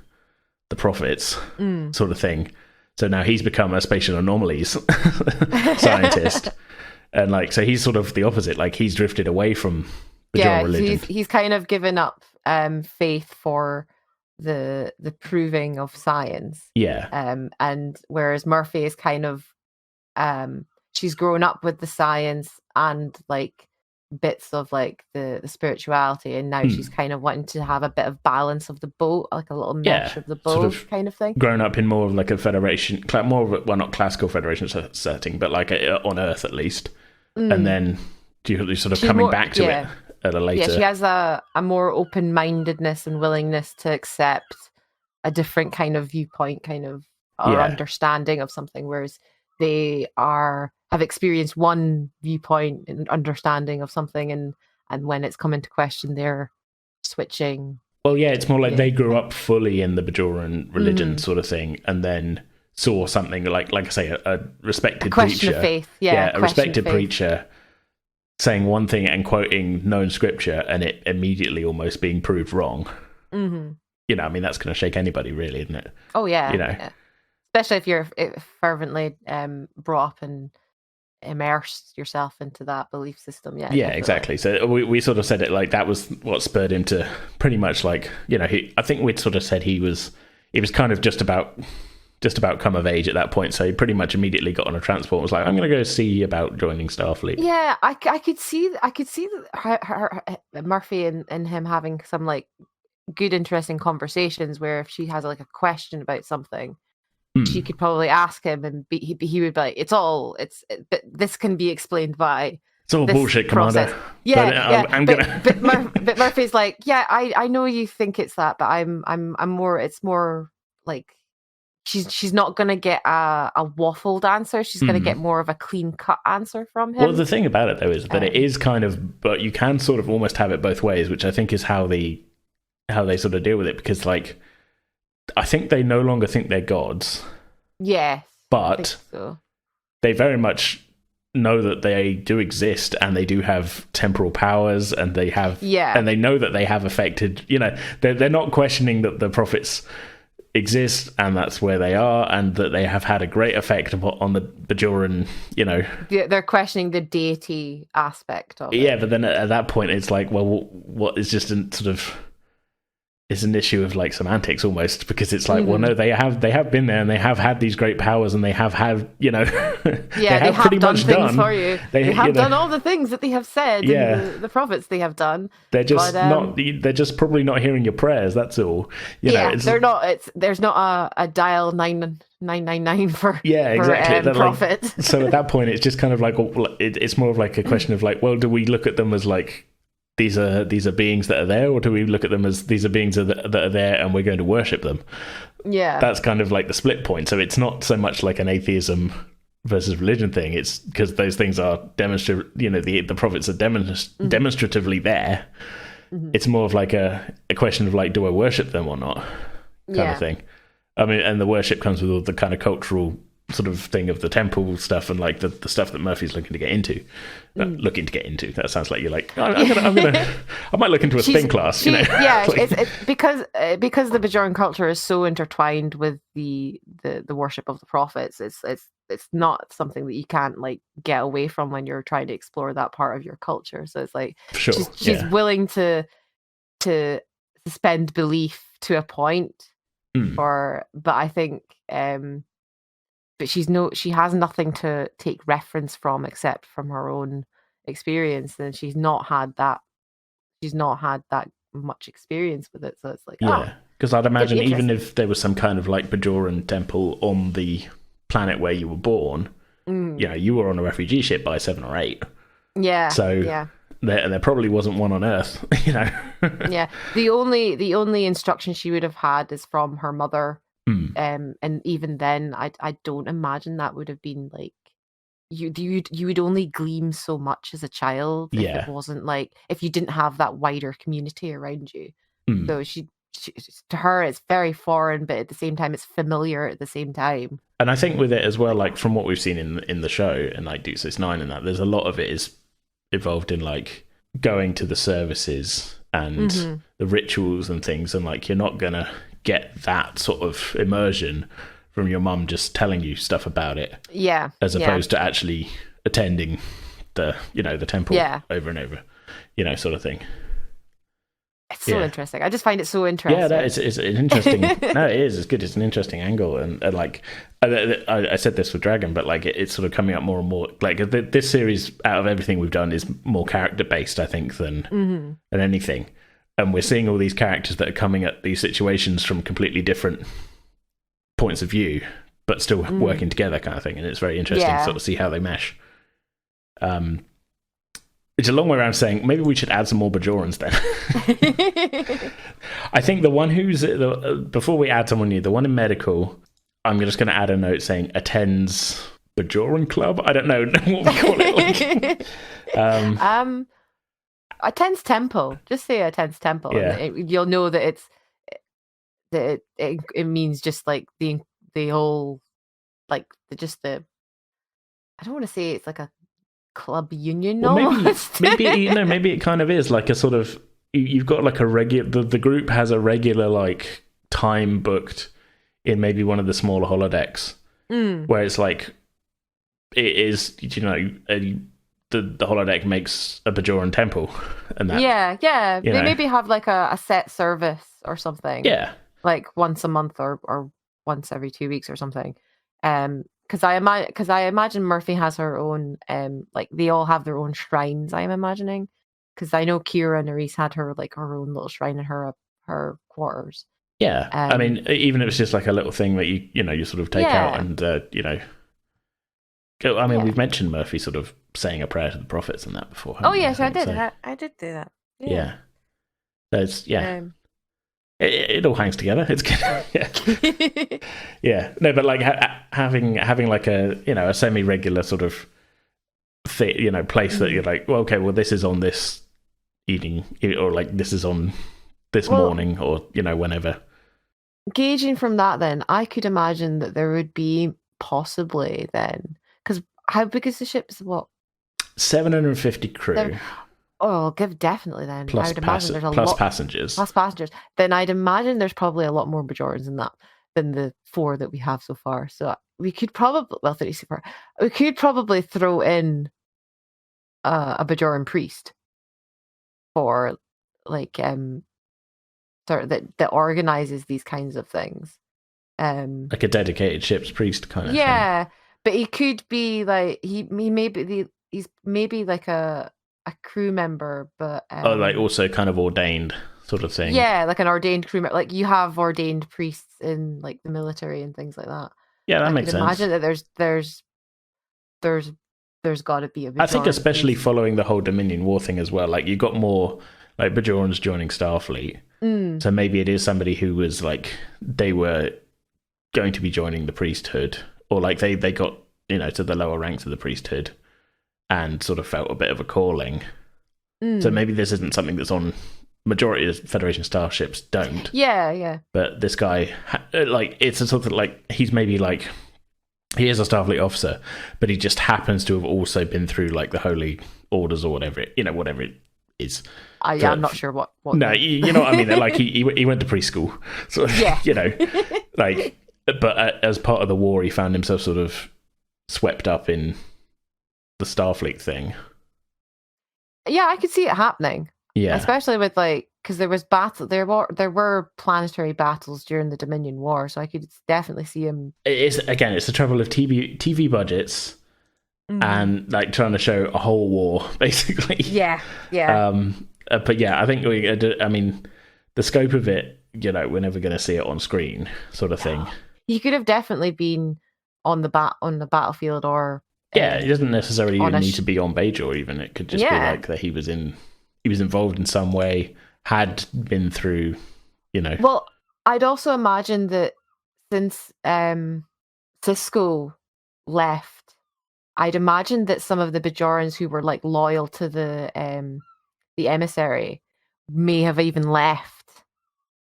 the prophets, sort of thing. So now he's become a spatial anomalies scientist, and like, so he's sort of the opposite, like he's drifted away from Bajoran religion. He's kind of given up faith for the proving of science, and whereas Murphy is kind of she's grown up with the science and like bits of like the spirituality, and now she's kind of wanting to have a bit of balance of the boat, like a little mesh of the boat, sort of kind of thing. Grown up in more of like a federation, more of a, well, not classical federation setting, but like on Earth at least. And then you're sort of she's coming back to it at a later. Yeah, she has a more open-mindedness and willingness to accept a different kind of viewpoint, kind of or understanding of something, whereas they have experienced one viewpoint and understanding of something, and when it's come into question, they're switching. Well, yeah, it's more like they grew up fully in the Bajoran religion sort of thing, and then saw something like I say, a respected preacher, of faith, a respected preacher saying one thing and quoting known scripture, and it immediately almost being proved wrong. You know, I mean, that's going to shake anybody, really, isn't it? Oh yeah, you know. Yeah. Especially if you're fervently brought up and immersed yourself into that belief system. Yeah, definitely. Exactly. So we sort of said it like that was what spurred him to pretty much like, you know, I think we'd sort of said he was kind of just about come of age at that point. So he pretty much immediately got on a transport and was like, I'm going to go see about joining Starfleet. Yeah, I could see her, Murphy and him having some like good, interesting conversations where if she has like a question about something, she could probably ask him, and he would be like, but this can be explained by it's all bullshit, process. Commander. Yeah, I'm gonna. But Murphy's like, yeah, I know you think it's that, but I'm more. It's more like she's not gonna get a waffled answer. She's gonna get more of a clean cut answer from him. Well, the thing about it though is that it is kind of, but you can sort of almost have it both ways, which I think is how they sort of deal with it, because like, I think they no longer think they're gods. Yes. But they very much know that they do exist, and they do have temporal powers, and they have and they know that they have affected, you know, they're not questioning that the prophets exist and that's where they are, and that they have had a great effect on the Bajoran, you know. They're questioning the deity aspect of it. Yeah, but then at that point it's like, well, what is just a sort of, it's an issue of like semantics almost, because it's like, well, no, they have been there, and they have had these great powers, and they have had, you know, they have pretty done much things for you. They have done all the things that they have said. In the prophets they have done. They're just they're just probably not hearing your prayers. That's all. You know, they're not. There's not a dial 999 for exactly. for prophet. Like, so at that point, it's just kind of like it's more of like a question of like, well, do we look at them as like, these are beings that are there, or do we look at them as these are beings that are there and we're going to worship them? Yeah, that's kind of like the split point. So it's not so much like an atheism versus religion thing. It's because those things are you know, the prophets are demonstratively there. It's more of like a question of like, do I worship them or not, kind of thing. I mean, and the worship comes with all the kind of cultural sort of thing of the temple stuff and like the stuff that Murphy's looking to get into. That sounds like you're like, I might look into a spin class. Yeah, it's because the Bajoran culture is so intertwined with the worship of the prophets. It's not something that you can't like get away from when you're trying to explore that part of your culture. So it's like she's willing to suspend belief to a point, but I think. But she has nothing to take reference from except from her own experience, and she's not had that much experience with it. So it's like, because I'd imagine even if there was some kind of like Bajoran temple on the planet where you were born, you were on a refugee ship by 7 or 8. Yeah. So there probably wasn't one on Earth, Yeah. The only instruction she would have had is from her mother. And even then, I don't imagine that would have been like you would only glean so much as a child if it wasn't like if you didn't have that wider community around you. So she to her it's very foreign, but at the same time it's familiar at the same time. And I think with it as well, like from what we've seen in the show and like Deep Space Nine and that, there's a lot of it is involved in like going to the services and the rituals and things, and like you're not gonna get that sort of immersion from your mum just telling you stuff about it, as opposed to actually attending the temple over and over, sort of thing. It's so interesting. I just find it so interesting. Yeah, it's an interesting. No, it is. It's good. It's an interesting angle, and like I said this with Dragon, but like it's sort of coming up more and more. Like this series, out of everything we've done, is more character based, I think, than anything. And we're seeing all these characters that are coming at these situations from completely different points of view, but still working together, kind of thing. And it's very interesting to sort of see how they mesh. It's a long way around saying maybe we should add some more Bajorans then. I think the one before we add someone new, the one in medical, I'm just going to add a note saying attends Bajoran Club. I don't know what we call it. Attends temple. Just say attends temple. Yeah. And you'll know that it means just like the whole like I don't want to say it's like a club union. Well, maybe it kind of is like a sort of you've got like a regular. The group has a regular like time booked in maybe one of the smaller holodecks where it's like it is the holodeck makes a Bajoran temple, and that they maybe have like a set service or something, like once a month or once every 2 weeks or something. Because I imagine Murphy has her own like they all have their own shrines. I'm imagining because I know Kira Nerys had her like her own little shrine in her quarters. Yeah, I mean, even if it's just like a little thing that you sort of take out and go. I mean, we've mentioned Murphy sort of saying a prayer to the prophets and that before. Oh yes, I did. I did do that. Yeah. There's it all hangs together. It's good. Yeah. No, but like having like a semi-regular sort of place that you're like, well, okay, well, this is on this evening, or like this is on this morning, or whenever. Gauging from that, then I could imagine that there would be possibly then, because how big is the ship? What? 750 crew. Definitely then. Plus I would imagine there's a plus lot passengers. Plus passengers. Then I'd imagine there's probably a lot more Bajorans than the 4 that we have so far. So we could probably 30 so far. We could probably throw in a Bajoran priest for like sort of that organizes these kinds of things. Like a dedicated ship's priest kind of thing. But he could be like he's maybe like a crew member, but like also kind of ordained sort of thing. Yeah, like an ordained crew member. Like you have ordained priests in like the military and things like that. Yeah, that makes sense. Imagine that there's got to be a. I think especially following the whole Dominion War thing as well. Like you got more like Bajorans joining Starfleet, so maybe it is somebody who was like they were going to be joining the priesthood, or like they got to the lower ranks of the priesthood and sort of felt a bit of a calling. So maybe this isn't something that's on majority of Federation starships don't. Yeah. But this guy, like, it's a sort of like he's maybe like he is a Starfleet officer, but he just happens to have also been through like the Holy Orders or whatever it is. I'm not sure what. No, you know what I mean. Like he went to preschool, so yeah. Like, but as part of the war, he found himself sort of swept up in the Starfleet thing. Yeah, I could see it happening. Yeah, especially with because there was there were planetary battles during the Dominion War, so I could definitely see him. It's the trouble of TV budgets and like trying to show a whole war, basically. Yeah. But yeah, I think the scope of it, we're never going to see it on screen, sort of thing. He could have definitely been on the battlefield, or it doesn't necessarily even need to be on Bajor. Even it could just be like that he was involved in some way, had been through, Well, I'd also imagine that since Sisko left, I'd imagine that some of the Bajorans who were like loyal to the emissary may have even left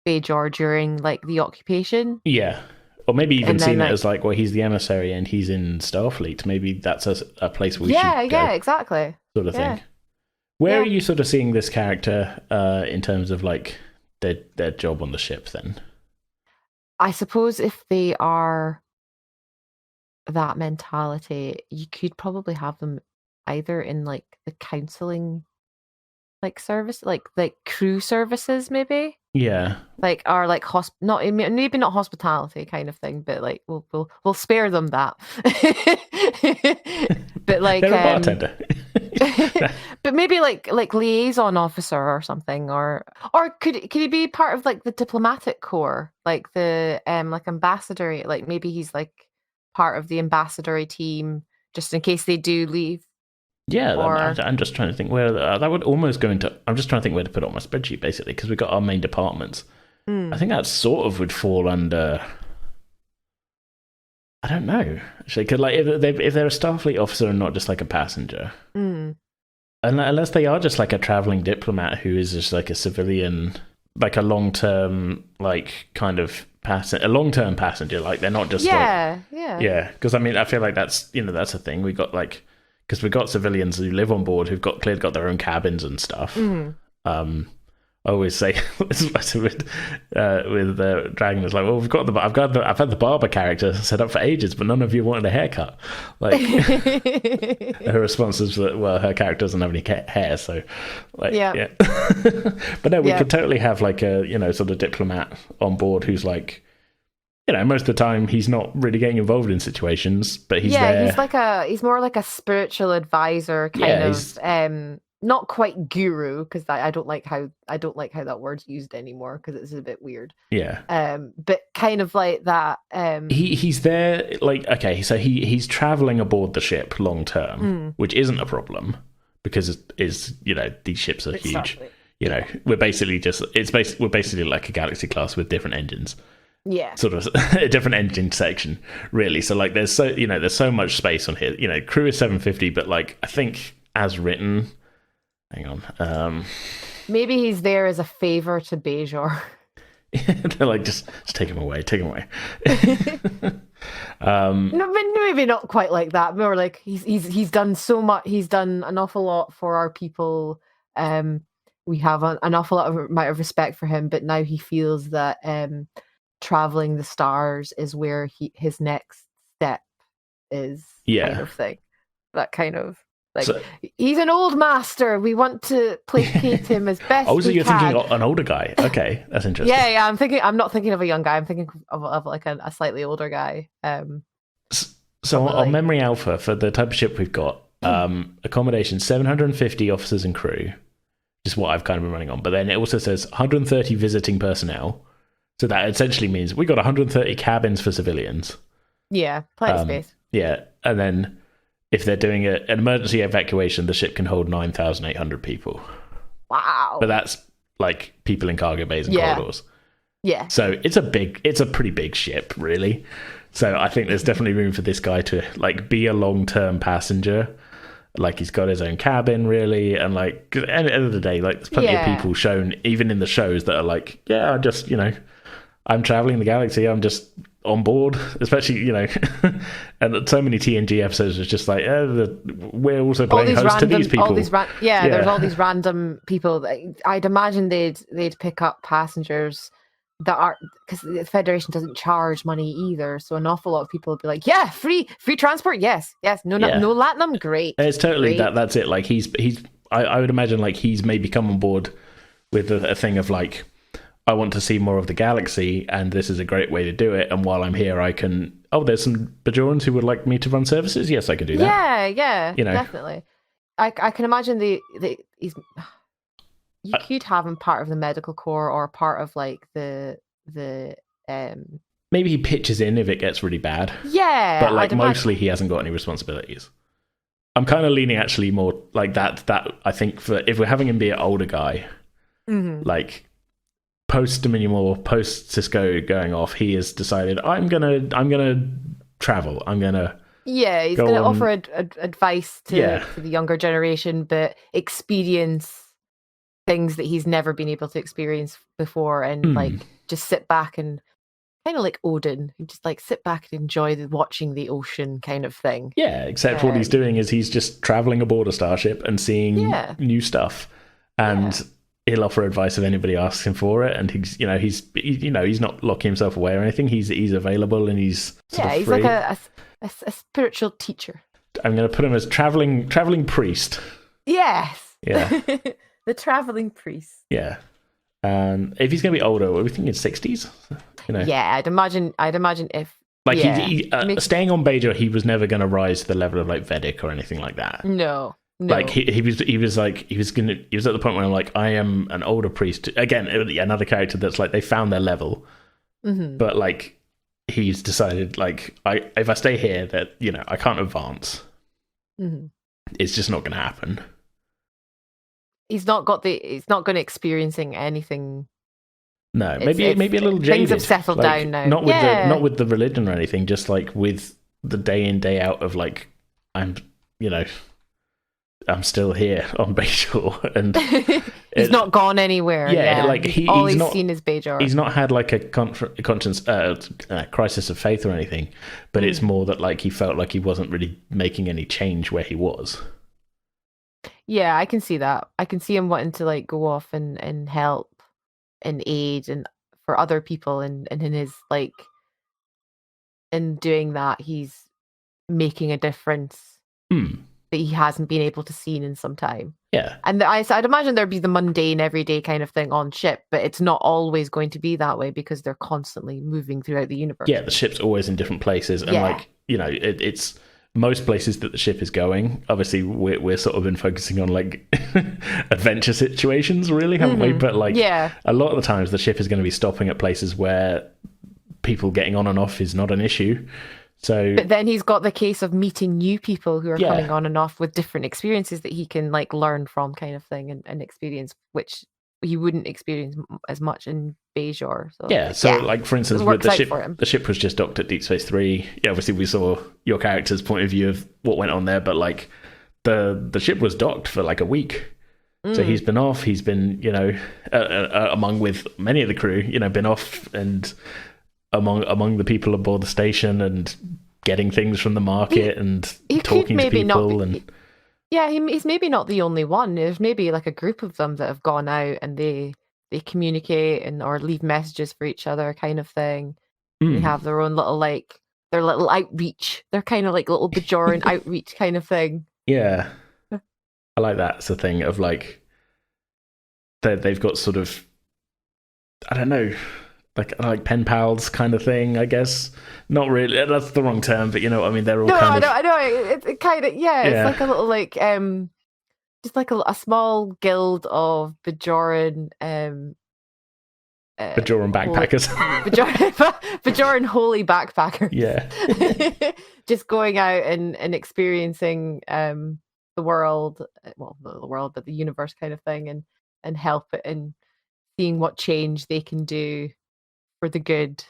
Bajor during like the occupation. Yeah. Or maybe even seen it as like, well, he's the emissary and he's in Starfleet. Maybe that's a place we should go. Yeah, exactly. Sort of thing. Where are you sort of seeing this character in terms of like their job on the ship then? I suppose if they are that mentality, you could probably have them either in like the counseling like service, like crew services maybe. Yeah. Like or like maybe not hospitality kind of thing, but like we'll spare them that. But like they're a bartender. But maybe like liaison officer or something, or could he be part of like the diplomatic corps, like the like ambassador, like maybe he's like part of the ambassador team just in case they do leave. Yeah, I'm just trying to think where that would almost go into. I'm just trying to think where to put it on my spreadsheet, basically, because we've got our main departments. I think that sort of would fall under. I don't know, actually, because like if they're a Starfleet officer and not just like a passenger, unless they are just like a traveling diplomat who is just like a civilian, like a long-term, like kind of a long-term passenger, like they're not just because I feel like that's that's a thing we got like. Because we've got civilians who live on board who've clearly got their own cabins and stuff. I always say with Dragon, it's like, well, I've had the barber character set up for ages, but none of you wanted a haircut. Like her response is that, well, her character doesn't have any hair, so like yeah. But no, we could totally have like a sort of diplomat on board who's like. Most of the time he's not really getting involved in situations, but he's there. He's more like a spiritual advisor kind of, not quite guru, because I don't like how that word's used anymore because it's a bit weird. Yeah. But kind of like that. He's there, like, okay, so he's traveling aboard the ship long term, which isn't a problem because these ships are huge. We're basically we're basically like a Galaxy class with different engines. Yeah, sort of a different engine section, really. So like, there's so much space on here. Crew is 750, but like, I think as written, hang on, maybe he's there as a favor to Bajor. They're like, just take him away. No, maybe not quite like that. More like he's done so much. He's done an awful lot for our people. We have an awful lot of amount of respect for him, but now he feels that traveling the stars is where his next step is, kind of thing. That kind of like, he's an old master. We want to placate him as best. So you're thinking of an older guy? Okay, that's interesting. Yeah. I'm not thinking of a young guy. I'm thinking of like a slightly older guy. So on Memory Alpha, for the type of ship we've got, accommodation 750 officers and crew, just what I've kind of been running on. But then it also says 130 visiting personnel. So that essentially means we got 130 cabins for civilians. Yeah, plenty of space. Yeah, and then if they're doing an emergency evacuation, the ship can hold 9,800 people. Wow. But that's like people in cargo bays and corridors. Yeah. So it's a pretty big ship, really. So I think there's definitely room for this guy to like be a long-term passenger. Like, he's got his own cabin, really, and like, at the end of the day, like, there's plenty of people shown, even in the shows, that are like, yeah, I just, I'm traveling the galaxy, I'm just on board, especially, and so many TNG episodes was just like, we're also playing host to these people. There's all these random people that I'd imagine they'd pick up passengers that are, because the Federation doesn't charge money either, so an awful lot of people would be like, yeah, free transport, yes, no latinum, great. It's totally great. That's it. Like I would imagine like he's maybe come on board with a thing of like, I want to see more of the galaxy, and this is a great way to do it. And while I'm here, I can. Oh, there's some Bajorans who would like me to run services. Yes, I can do that. Yeah, definitely. I can imagine he's. You could have him part of the medical corps or part of like the. Maybe he pitches in if it gets really bad. Yeah, but like mostly he hasn't got any responsibilities. I'm kind of leaning actually more like that. That I think if we're having him be an older guy, like. Post Dominion War, post Cisco going off, he has decided I'm gonna travel. I'm gonna he's gonna offer advice to the younger generation, but experience things that he's never been able to experience before, and like just sit back and kind of like Odin, just like sit back and enjoy watching the ocean kind of thing. Yeah, except what he's doing is he's just traveling aboard a starship and seeing new stuff, and. He'll offer advice if anybody asks him for it, and he's not locking himself away or anything. He's available, and he's he's free. like a spiritual teacher. I'm going to put him as traveling priest. Yes. Yeah. The traveling priest. Yeah. And if he's going to be older, are we thinking 60s? Yeah, I'd imagine if like staying on Bajor, he was never going to rise to the level of like Vedic or anything like that. No. Like he was at the point where I'm like, I am an older priest. Again, another character that's like they found their level, but like he's decided like if I stay here, that I can't advance. It's just not going to happen. He's not going to experiencing anything. No, maybe a little jaded. Things have settled down now. Not with the religion or anything, just like with the day in day out of like I'm still here on Bajor, and he's not gone anywhere. Yeah, like he's seen is Bajor. He's not had like a conscience crisis of faith or anything, but it's more that like he felt like he wasn't really making any change where he was. Yeah, I can see that. I can see him wanting to like go off and help and aid and for other people, and in his like in doing that, he's making a difference. That he hasn't been able to see in some time. Yeah. And I'd imagine there'd be the mundane, everyday kind of thing on ship, but it's not always going to be that way because they're constantly moving throughout the universe. Yeah, the ship's always in different places. And like, it's most places that the ship is going. Obviously, we're sort of been focusing on like adventure situations, really, haven't we? But like, a lot of the times the ship is going to be stopping at places where people getting on and off is not an issue. So, but then he's got the case of meeting new people who are coming on and off with different experiences that he can like learn from, kind of thing, and experience, which he wouldn't experience as much in Bajor. So, like for instance, with the ship was just docked at Deep Space 3. Yeah, obviously we saw your character's point of view of what went on there, but like the ship was docked for like a week. So he's been off. He's been, among with many of the crew, been off and. Among the people aboard the station and getting things from the market and talking to people he's maybe not the only one. There's maybe like a group of them that have gone out and they communicate or leave messages for each other, kind of thing. They have their own little their little outreach. They're kind of like little Bajoran outreach kind of thing. Yeah, I like that. It's a thing of like they've got sort of, I don't know. Like pen pals kind of thing, I guess. Not really. That's the wrong term, but you know what I mean. They're all kind of. I know. It kind of It's like a little just like a small guild of Bajoran Bajoran backpackers. Bajoran holy backpackers. Yeah. Just going out and experiencing the world, but the universe kind of thing, and help it and seeing what change they can do for the good.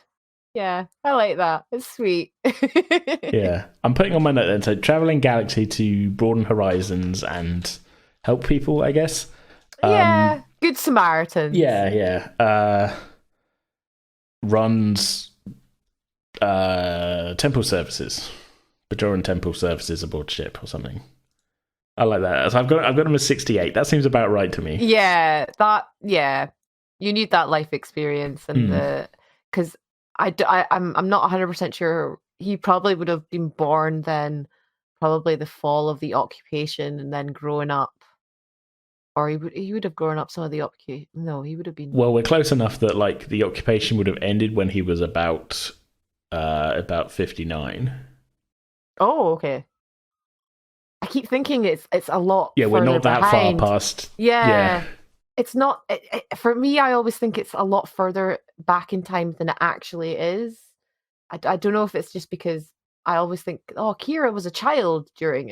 Yeah, I like that. It's sweet. Yeah. I'm putting on my note then, so traveling galaxy to broaden horizons and help people, I guess. Yeah, good Samaritan. Yeah. Runs temple services. Bajoran temple services aboard ship or something. I like that. So I've got him as 68. That seems about right to me. Yeah, you need that life experience and because I'm not 100% sure. He probably would have been born then, probably the fall of the occupation, and then growing up, or he would have grown up some of the occupation. No, he would have been. Well, we're close enough that like the occupation would have ended when he was about 59. Oh, okay. I keep thinking it's a lot. Yeah, we're not that behind. far past. Yeah. It's not. For me, I always think it's a lot further back in time than it actually is. I don't know if it's just because I always think, oh, Kira was a child during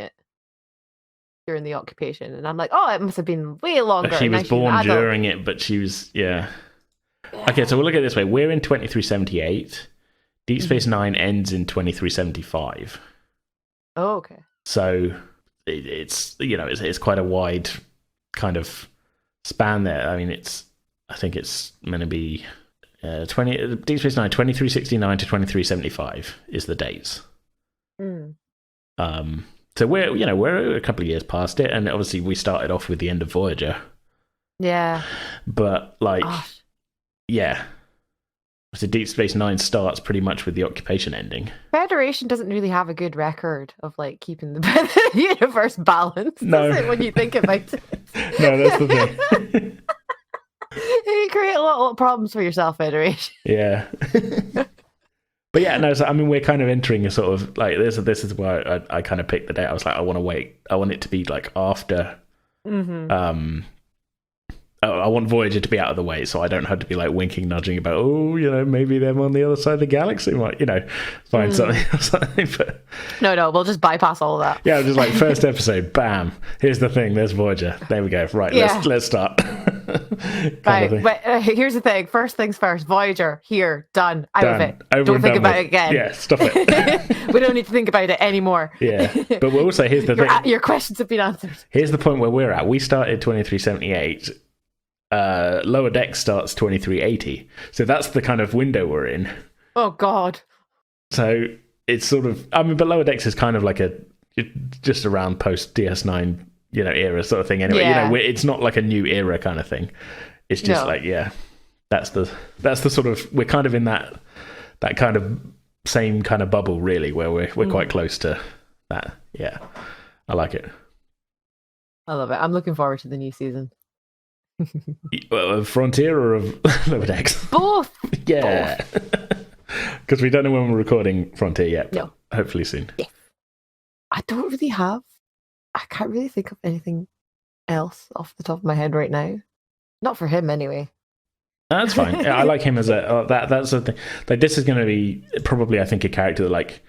the occupation, and I'm like, oh, it must have been way longer. She was born during it, but she was yeah. Okay, so we'll look at it this way. We're in 2378. Deep Space Nine ends in 2375. Oh, okay. So it's it's quite a wide kind of span there. I mean, I think it's going to be Deep Space Nine 2369 to 2375 is the dates. So we're a couple of years past it, and obviously we started off with the end of Voyager. Yeah. But so Deep Space Nine starts pretty much with the occupation ending. Federation doesn't really have a good record of like keeping the universe balanced. No, does it, when you think about it. No, that's the thing. You create a lot of problems for yourself, Federation. Yeah. But yeah, no. So I mean, we're kind of entering a sort of like this. This is why I kind of picked the date. I was like, I want to wait. I want it to be like after. I want Voyager to be out of the way, so I don't have to be like winking, nudging about. Oh, maybe them on the other side of the galaxy might, find something or something. But no, we'll just bypass all of that. Yeah, just like first episode, bam. Here's the thing. There's Voyager. There we go. Right, let's start. Right, but here's the thing. First things first. Voyager here, done. Out of it. Don't think about it again. Yeah, stop it. We don't need to think about it anymore. Yeah, but we'll also here's the thing. Your questions have been answered. Here's the point where we're at. We started 2378. Lower Decks starts 2380, so that's the kind of window we're in. Oh God! So it's sort of, but Lower Decks is kind of like just around post DS9, era sort of thing. Anyway, it's not like a new era kind of thing. It's just that's the sort of, we're kind of in that kind of same kind of bubble really, where we're quite close to that. Yeah, I like it. I love it. I'm looking forward to the new season. Of Frontier or of Lower Decks? Both. Yeah. Because we don't know when we're recording Frontier yet. No. Hopefully soon. Yeah. I can't really think of anything else off the top of my head right now. Not for him anyway. That's fine. Yeah, I like him as that's the thing. Like, this is going to be probably, I think, a character that, like,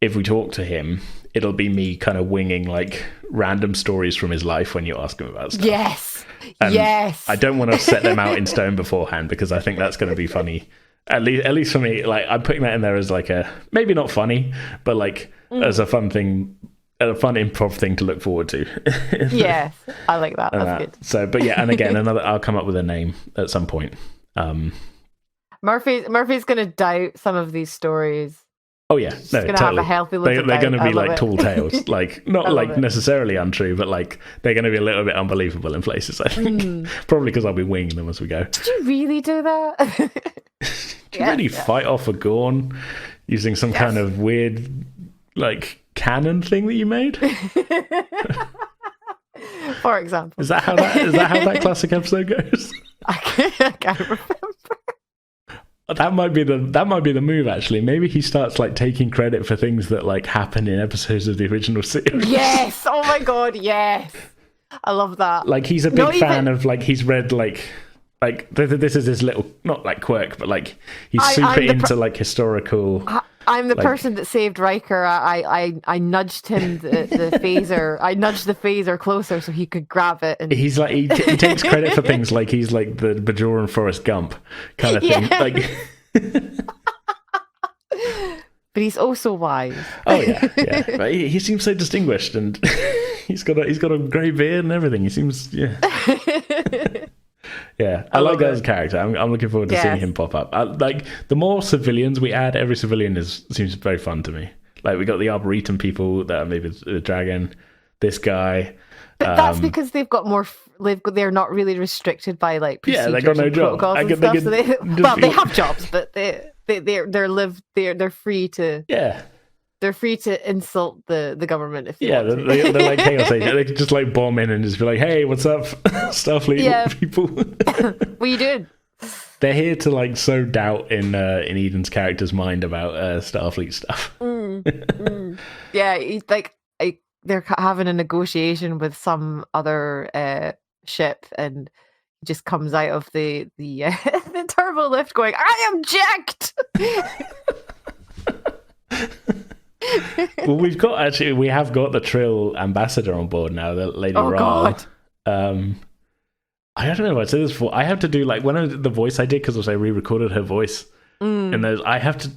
if we talk to him, it'll be me kind of winging like random stories from his life when you ask him about stuff. Yes. I don't want to set them out in stone beforehand, because I think that's going to be funny. At least for me, like, I'm putting that in there as like a, maybe not funny, but like as a fun thing, a fun improv thing to look forward to. Yes, I like that. That's good. So, but yeah, and again, I'll come up with a name at some point. Murphy's going to doubt some of these stories. Oh yeah, no, gonna have a healthy they're going to be like tall tales, like not like it. necessarily untrue, but like they're going to be a little bit unbelievable in places, I think. Probably because I'll be winging them as we go. Did you really do that? Did you really fight off a Gorn using some kind of weird like cannon thing that you made? For example, is that how that classic episode goes? I can't remember. That might be the move, actually. Maybe he starts like taking credit for things that like happen in episodes of the original series. Yes! Oh my God, yes! I love that. Like, he's a big fan of, like, he's read like this is his little, not like quirk, but like he's super into like historical. I'm the person that saved Riker. I nudged him the phaser. I nudged the phaser closer so he could grab it. And he's like he takes credit for things like he's like the Bajoran Forrest Gump kind of thing. Yeah. Like, but he's also wise. Oh yeah. But he seems so distinguished, and he's got a grey beard and everything. He seems Yeah, I like that as a character. I'm looking forward to seeing him pop up. Like, the more civilians we add, every civilian seems very fun to me. Like, we got the Arboretum people that are maybe the dragon, this guy. But that's because they've got more. They're not really restricted by like procedures they got no job. And stuff. So they have jobs, but they're free to. Yeah. They're free to insult the government if they want to. They're like chaos agents. They can just like bomb in and just be like, "Hey, what's up, Starfleet people? What are you doing?" They're here to like sow doubt in Eden's character's mind about Starfleet stuff. Yeah, they're having a negotiation with some other ship, and he just comes out of the the turbo lift going, "I am jacked." Well, we have got the Trill ambassador on board now, the Lady Rahl. God. I don't know if I said this before. I have to do like the voice I did because I re-recorded her voice, and I have to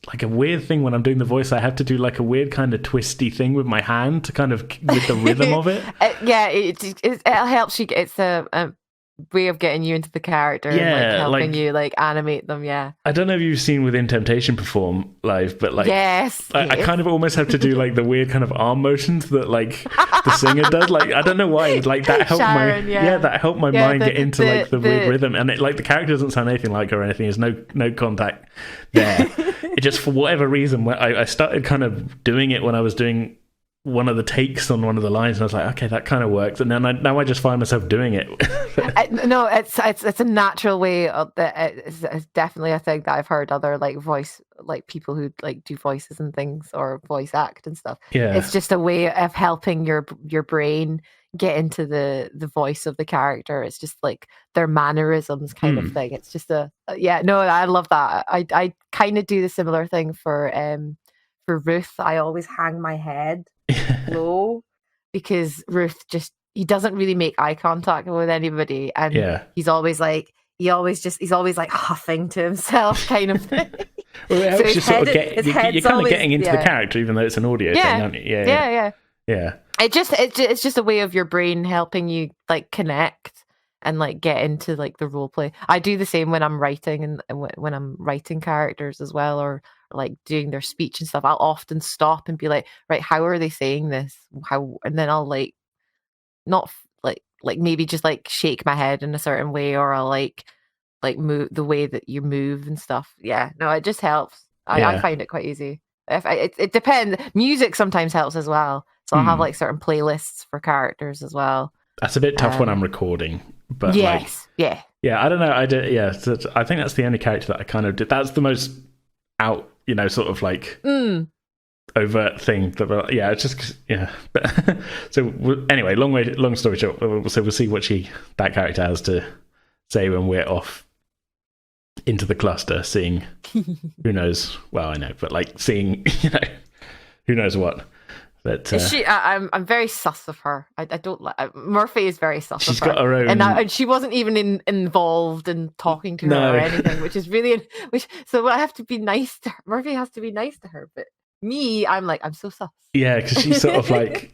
like a weird thing when I'm doing the voice. I have to do like a weird kind of twisty thing with my hand to kind of with the rhythm of it. It helps you. It's a way of getting you into the character and like helping you like animate them. Yeah, I don't know if you've seen Within Temptation perform live, but like yes. I kind of almost have to do like the weird kind of arm motions that like the singer does. Like I don't know why, like that helped that helped my mind get into like the weird rhythm, and it like the character doesn't sound anything like her or anything. There's no contact there. It just, for whatever reason, when I started kind of doing it when I was doing one of the takes on one of the lines, and I was like, okay, that kind of works. And then now I just find myself doing it. No, it's a natural way of it's definitely a thing that I've heard other like voice, like people who like do voices and things or voice act and stuff. Yeah, it's just a way of helping your brain get into the voice of the character. It's just like their mannerisms kind of thing. It's just I love that. I kind of do the similar thing for Ruth. I always hang my head low because Ruth he doesn't really make eye contact with anybody, and he's always like huffing to himself kind of thing. Well, it helps you sort of you're kind of getting into the character, even though it's an audio thing, aren't you? Yeah. It's just a way of your brain helping you like connect and like get into like the role play. I do the same when I'm writing and when I'm writing characters as well, or like doing their speech and stuff. I'll often stop and be like, right, how are they saying this? And then I'll like not like maybe just like shake my head in a certain way, or I'll like move the way that you move and stuff. Yeah, no, it just helps. I find it quite easy. It depends. Music sometimes helps as well. So I'll have like certain playlists for characters as well. That's a bit tough when I'm recording, but I don't know. I think that's the only character that I kind of did. That's the most out, sort of like overt thing. It's just But so anyway, long story short. So we'll see what that character has to say when we're off into the cluster, seeing who knows. Well, I know, but like seeing who knows what. But I'm very sus of her. I don't like Murphy is very sus. She's of her. got her own, and she wasn't even involved in talking to her or anything, which is really so I have to be nice to her. Murphy has to be nice to her, but me, I'm so sus. Yeah, because she's sort of like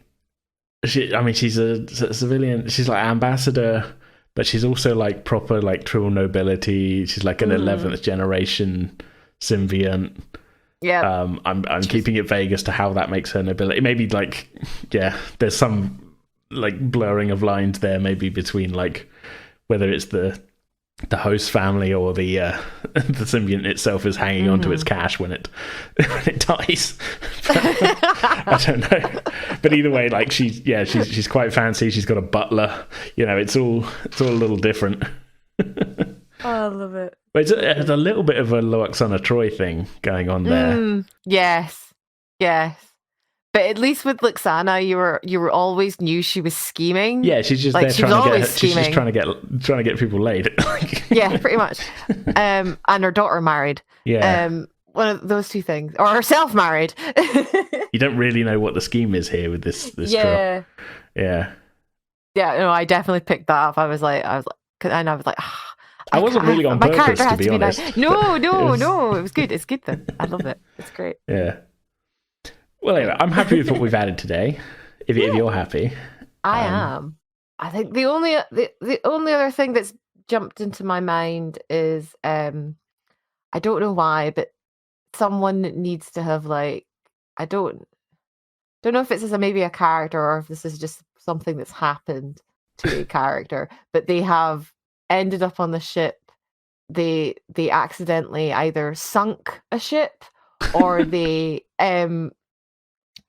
she's a civilian. She's like ambassador, but she's also like proper like Trill nobility. She's like an 11th generation symbiont. Yeah. I'm keeping it vague as to how that makes her nobility. Maybe like there's some like blurring of lines there, maybe between like whether it's the host family or the symbiont itself is hanging onto its cash when it dies. I don't know. But either way, like she's quite fancy. She's got a butler. It's all a little different. Oh, I love it. But it's a little bit of a Loaxana Troy thing going on there. Yes. But at least with Loaxana, you were always knew she was scheming. Yeah, she's just like, there she's just trying to get people laid. Yeah, pretty much. And her daughter married. Yeah. One of those two things, or herself married. You don't really know what the scheme is here with this. Yeah. Draw. Yeah. Yeah. No, I definitely picked that up. I was like. I wasn't really on purpose, to be honest. Nice. No. It was good. It's good though. I love it. It's great. Yeah. Well, anyway, I'm happy with what we've added today. If you're happy, I am. I think the only other thing that's jumped into my mind is I don't know why, but someone needs to have like, I don't know if it's maybe a character or if this is just something that's happened to a character, but they have ended up on the ship. They accidentally either sunk a ship or they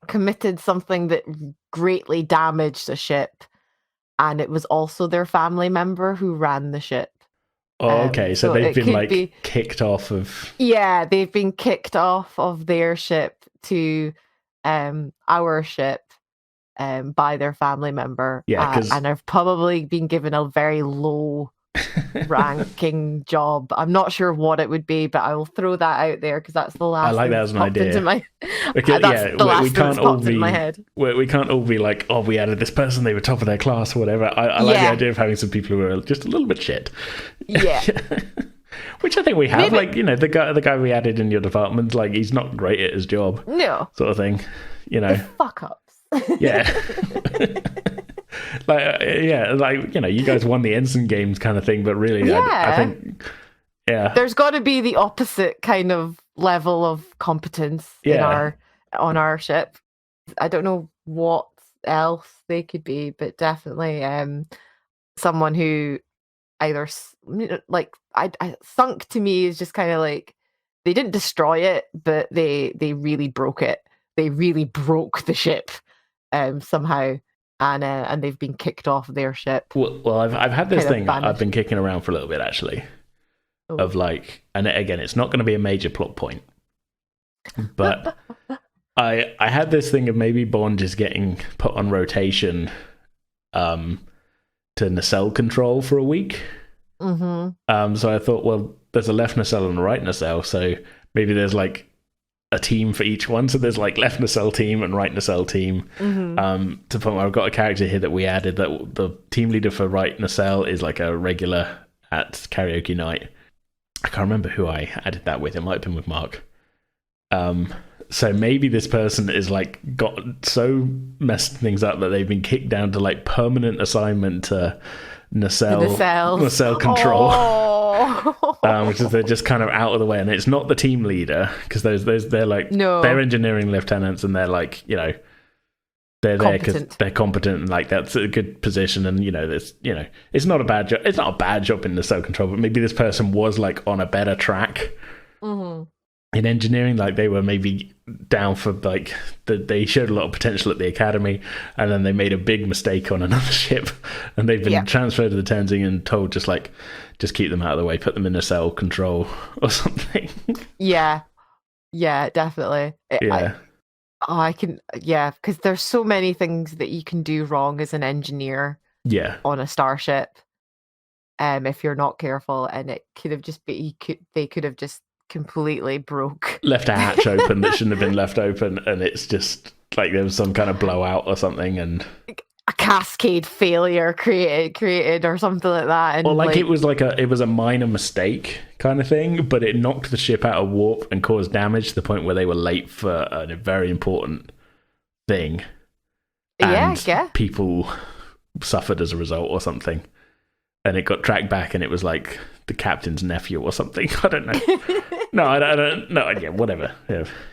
committed something that greatly damaged a ship, and it was also their family member who ran the ship. Oh, okay. So they've been kicked off of... Yeah, they've been kicked off of their ship to our ship by their family member. Yeah, and have probably been given a very low ranking job. I'm not sure what it would be, but I will throw that out there because that's the last. I like that as an idea. Because, we can't all be in my head. We can't all be like, oh, we added this person, they were top of their class or whatever. I like the idea of having some people who are just a little bit shit. Yeah. Which I think we have. Maybe. Like, the guy we added in your department, like, he's not great at his job. No. Sort of thing. The fuck ups. Yeah. You guys won the ensign games kind of thing, but really, I think, there's got to be the opposite kind of level of competence on our ship. I don't know what else they could be, but definitely someone who either I sunk to me is just kind of like they didn't destroy it, but they really broke it. They really broke the ship somehow. And they've been kicked off their ship. Well, I've had this thing I've been kicking around for a little bit actually, of like, and again, it's not going to be a major plot point, but I had this thing of maybe Bond is getting put on rotation, to nacelle control for a week. Mm-hmm. So I thought, well, there's a left nacelle and a right nacelle, so maybe there's like a team for each one, so there's like left nacelle team and right nacelle team. To the point where I've got a character here that we added that the team leader for right nacelle is like a regular at karaoke night. I can't remember who I added that with. It might have been with Mark. So maybe this person is like got so messed things up that they've been kicked down to like permanent assignment to nacelle control. Which is they're just kind of out of the way, and it's not the team leader because they're like they're engineering lieutenants, and they're like they're there because they're competent, and like that's a good position, and it's not a bad job. It's not a bad job in nacelle control, but maybe this person was like on a better track in engineering. Like they were maybe down for like they showed a lot of potential at the academy, and then they made a big mistake on another ship, and they've been transferred to the Tenzing and told just keep them out of the way, put them in nacelle control or something. Yeah, definitely. Because there's so many things that you can do wrong as an engineer. On a starship, if you're not careful, and it could have just they could have just completely left a hatch open that shouldn't have been left open, and it's just like there was some kind of blowout or something, and a cascade failure created or something like that. And it was a minor mistake kind of thing, but it knocked the ship out of warp and caused damage to the point where they were late for a very important thing. And people suffered as a result or something. And it got tracked back, and it was like the captain's nephew or something. I don't know. No, I don't know. Yeah, whatever.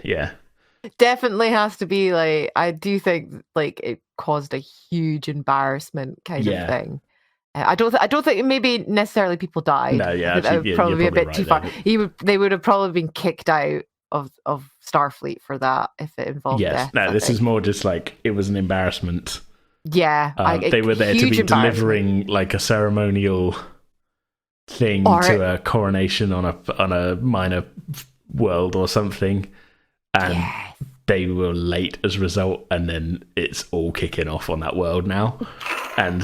Yeah. Definitely has to be like, I do think like it caused a huge embarrassment kind of thing. I don't think maybe necessarily people died. No, yeah, that would probably be a bit too far. They would have probably been kicked out of Starfleet for that if it involved death. No, this is more just like it was an embarrassment. Yeah, they were there to be delivering like a ceremonial thing to a coronation on a minor world or something, and they were late as a result, and then it's all kicking off on that world now, and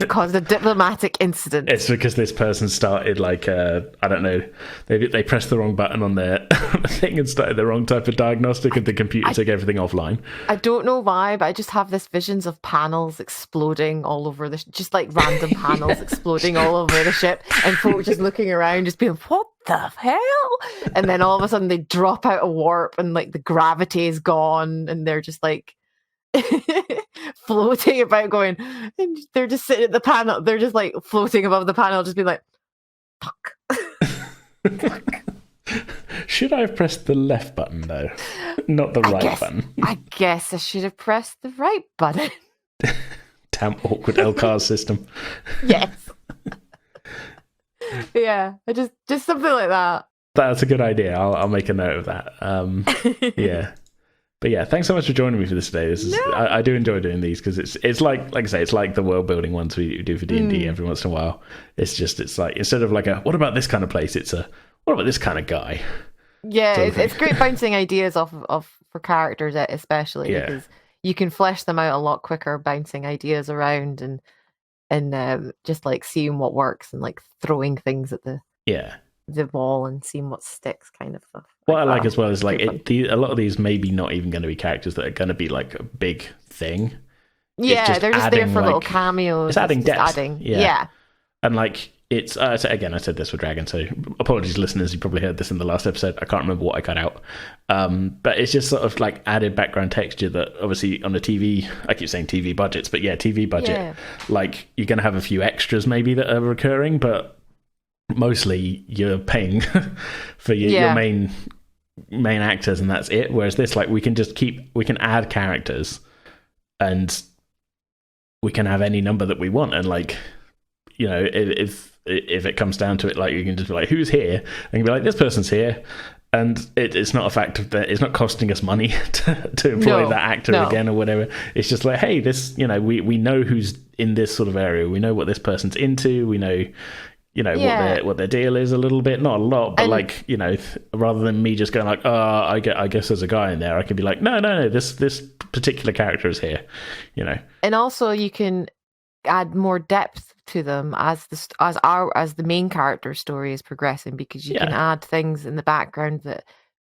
caused a diplomatic incident. It's because this person started like I don't know, they pressed the wrong button on their thing and started the wrong type of diagnostic, and the computer took everything offline. I don't know why, but I just have this visions of panels exploding all over just like random panels exploding all over the ship, and folk just looking around, just being, what the hell? And then all of a sudden they drop out of warp, and like the gravity is gone, and they're just like, floating about going, and they're just sitting at the panel. They're just like floating above the panel, just being like, fuck. Should I have pressed the left button though? Not the right button. I guess I should have pressed the right button. Damn awkward LCARS system. Yes. Yeah, just something like that. That's a good idea. I'll make a note of that. Yeah. But yeah, thanks so much for joining me for this today. I do enjoy doing these because it's like I say, it's like the world building ones we do for D&D every once in a while. It's like instead of like what about this kind of place? It's what about this kind of guy? Yeah, it's great bouncing ideas off for characters, especially because you can flesh them out a lot quicker, bouncing ideas around and just like seeing what works and like throwing things at the wall and seeing what sticks, kind of stuff. What I like as well is like a lot of these maybe not even going to be characters that are going to be like a big thing. Yeah, they're just there for little cameos. It's adding depth. Yeah. And like it's again, I said this for Dragon, so apologies listeners, you probably heard this in the last episode. I can't remember what I cut out. But it's just sort of like added background texture that obviously on a TV, I keep saying TV budgets, but TV budget, like you're going to have a few extras maybe that are recurring, but mostly you're paying for your main actors and that's it. Whereas this, like we can add characters and we can have any number that we want. And like, you know, if it comes down to it, like you can just be like, who's here? And you can be like, this person's here. And it's not a fact of that. It's not costing us money to employ that actor again or whatever. It's just like, hey, this, you know, we know who's in this sort of area. We know what this person's into. We know, you know, what their deal is a little bit, not a lot, but like, you know, rather than me just going like, I guess there's a guy in there, I can be like, no, this particular character is here, you know. And also you can add more depth to them as the main character story is progressing, because you can add things in the background that,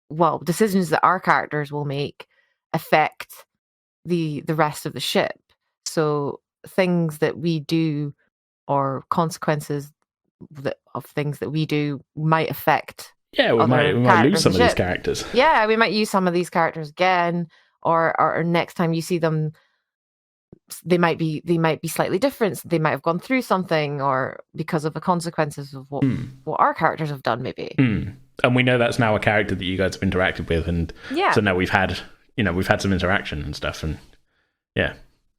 well, decisions that our characters will make affect the rest of the ship. So things that we do or consequences of things that we do might affect. Yeah, we might lose some of these characters. Yeah, we might use some of these characters again, or next time you see them, they might be slightly different. They might have gone through something, or because of the consequences of what our characters have done, maybe. And we know that's now a character that you guys have interacted with, and so now we've had some interaction and stuff, and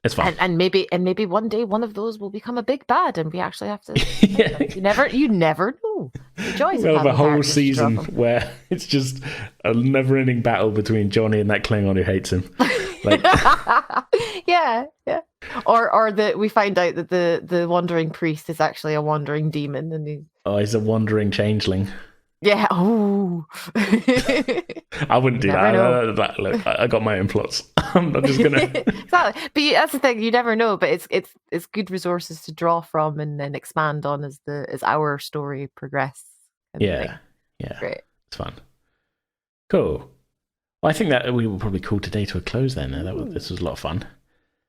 it's fun. And maybe one day one of those will become a big bad, and we actually have to. You never know. The joys of having a whole season where it's just a never-ending battle between Johnny and that Klingon who hates him. Like, yeah. Or that we find out that the wandering priest is actually a wandering demon, and he's a wandering changeling. Yeah. Oh. I wouldn't do that. Look, I got my own plots. I'm not just gonna. Exactly. But that's the thing. You never know. But it's good resources to draw from and then expand on as our story progresses. Yeah. Great. It's fun. Cool. Well, I think that we will probably call today to a close then. This was a lot of fun.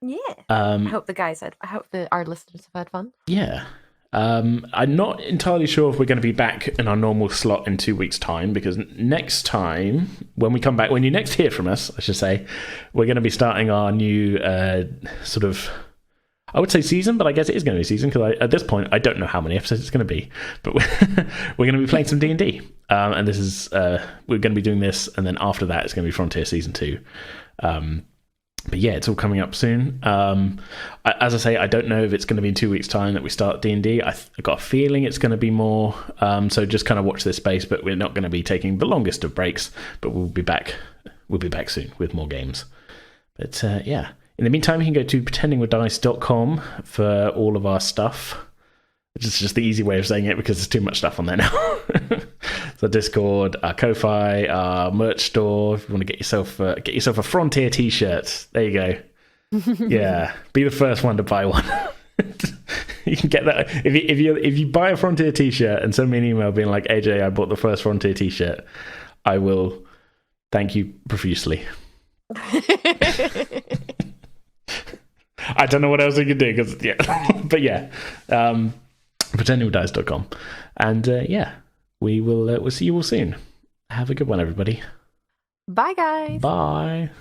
Yeah. I hope our listeners have had fun. Yeah. I'm not entirely sure if we're going to be back in our normal slot in 2 weeks' time, because next time, when we come back, when you next hear from us, I should say, we're going to be starting our new sort of, I would say season, but I guess it is going to be a season, because at this point, I don't know how many episodes it's going to be, but we're going to be playing some D&D, and this is, we're going to be doing this, and then after that, it's going to be Frontier Season 2. But yeah, it's all coming up soon. As I say, I don't know if it's going to be in 2 weeks' time that we start D&D. I've got a feeling it's going to be more. So just kind of watch this space. But we're not going to be taking the longest of breaks. But we'll be back. We'll be back soon with more games. But yeah, in the meantime, you can go to pretendingwithdice.com for all of our stuff. Which is just the easy way of saying it, because there's too much stuff on there now. So Discord, our Ko-Fi, our merch store. If you want to get yourself a Frontier t-shirt, there you go. Yeah, be the first one to buy one. You can get that if you buy a Frontier t-shirt and send me an email being like, AJ, I bought the first Frontier t-shirt, I will thank you profusely. I don't know what else we could do, but yeah. pretendingwithdice.com, and we'll see you all soon. Have a good one, everybody. Bye, guys. Bye.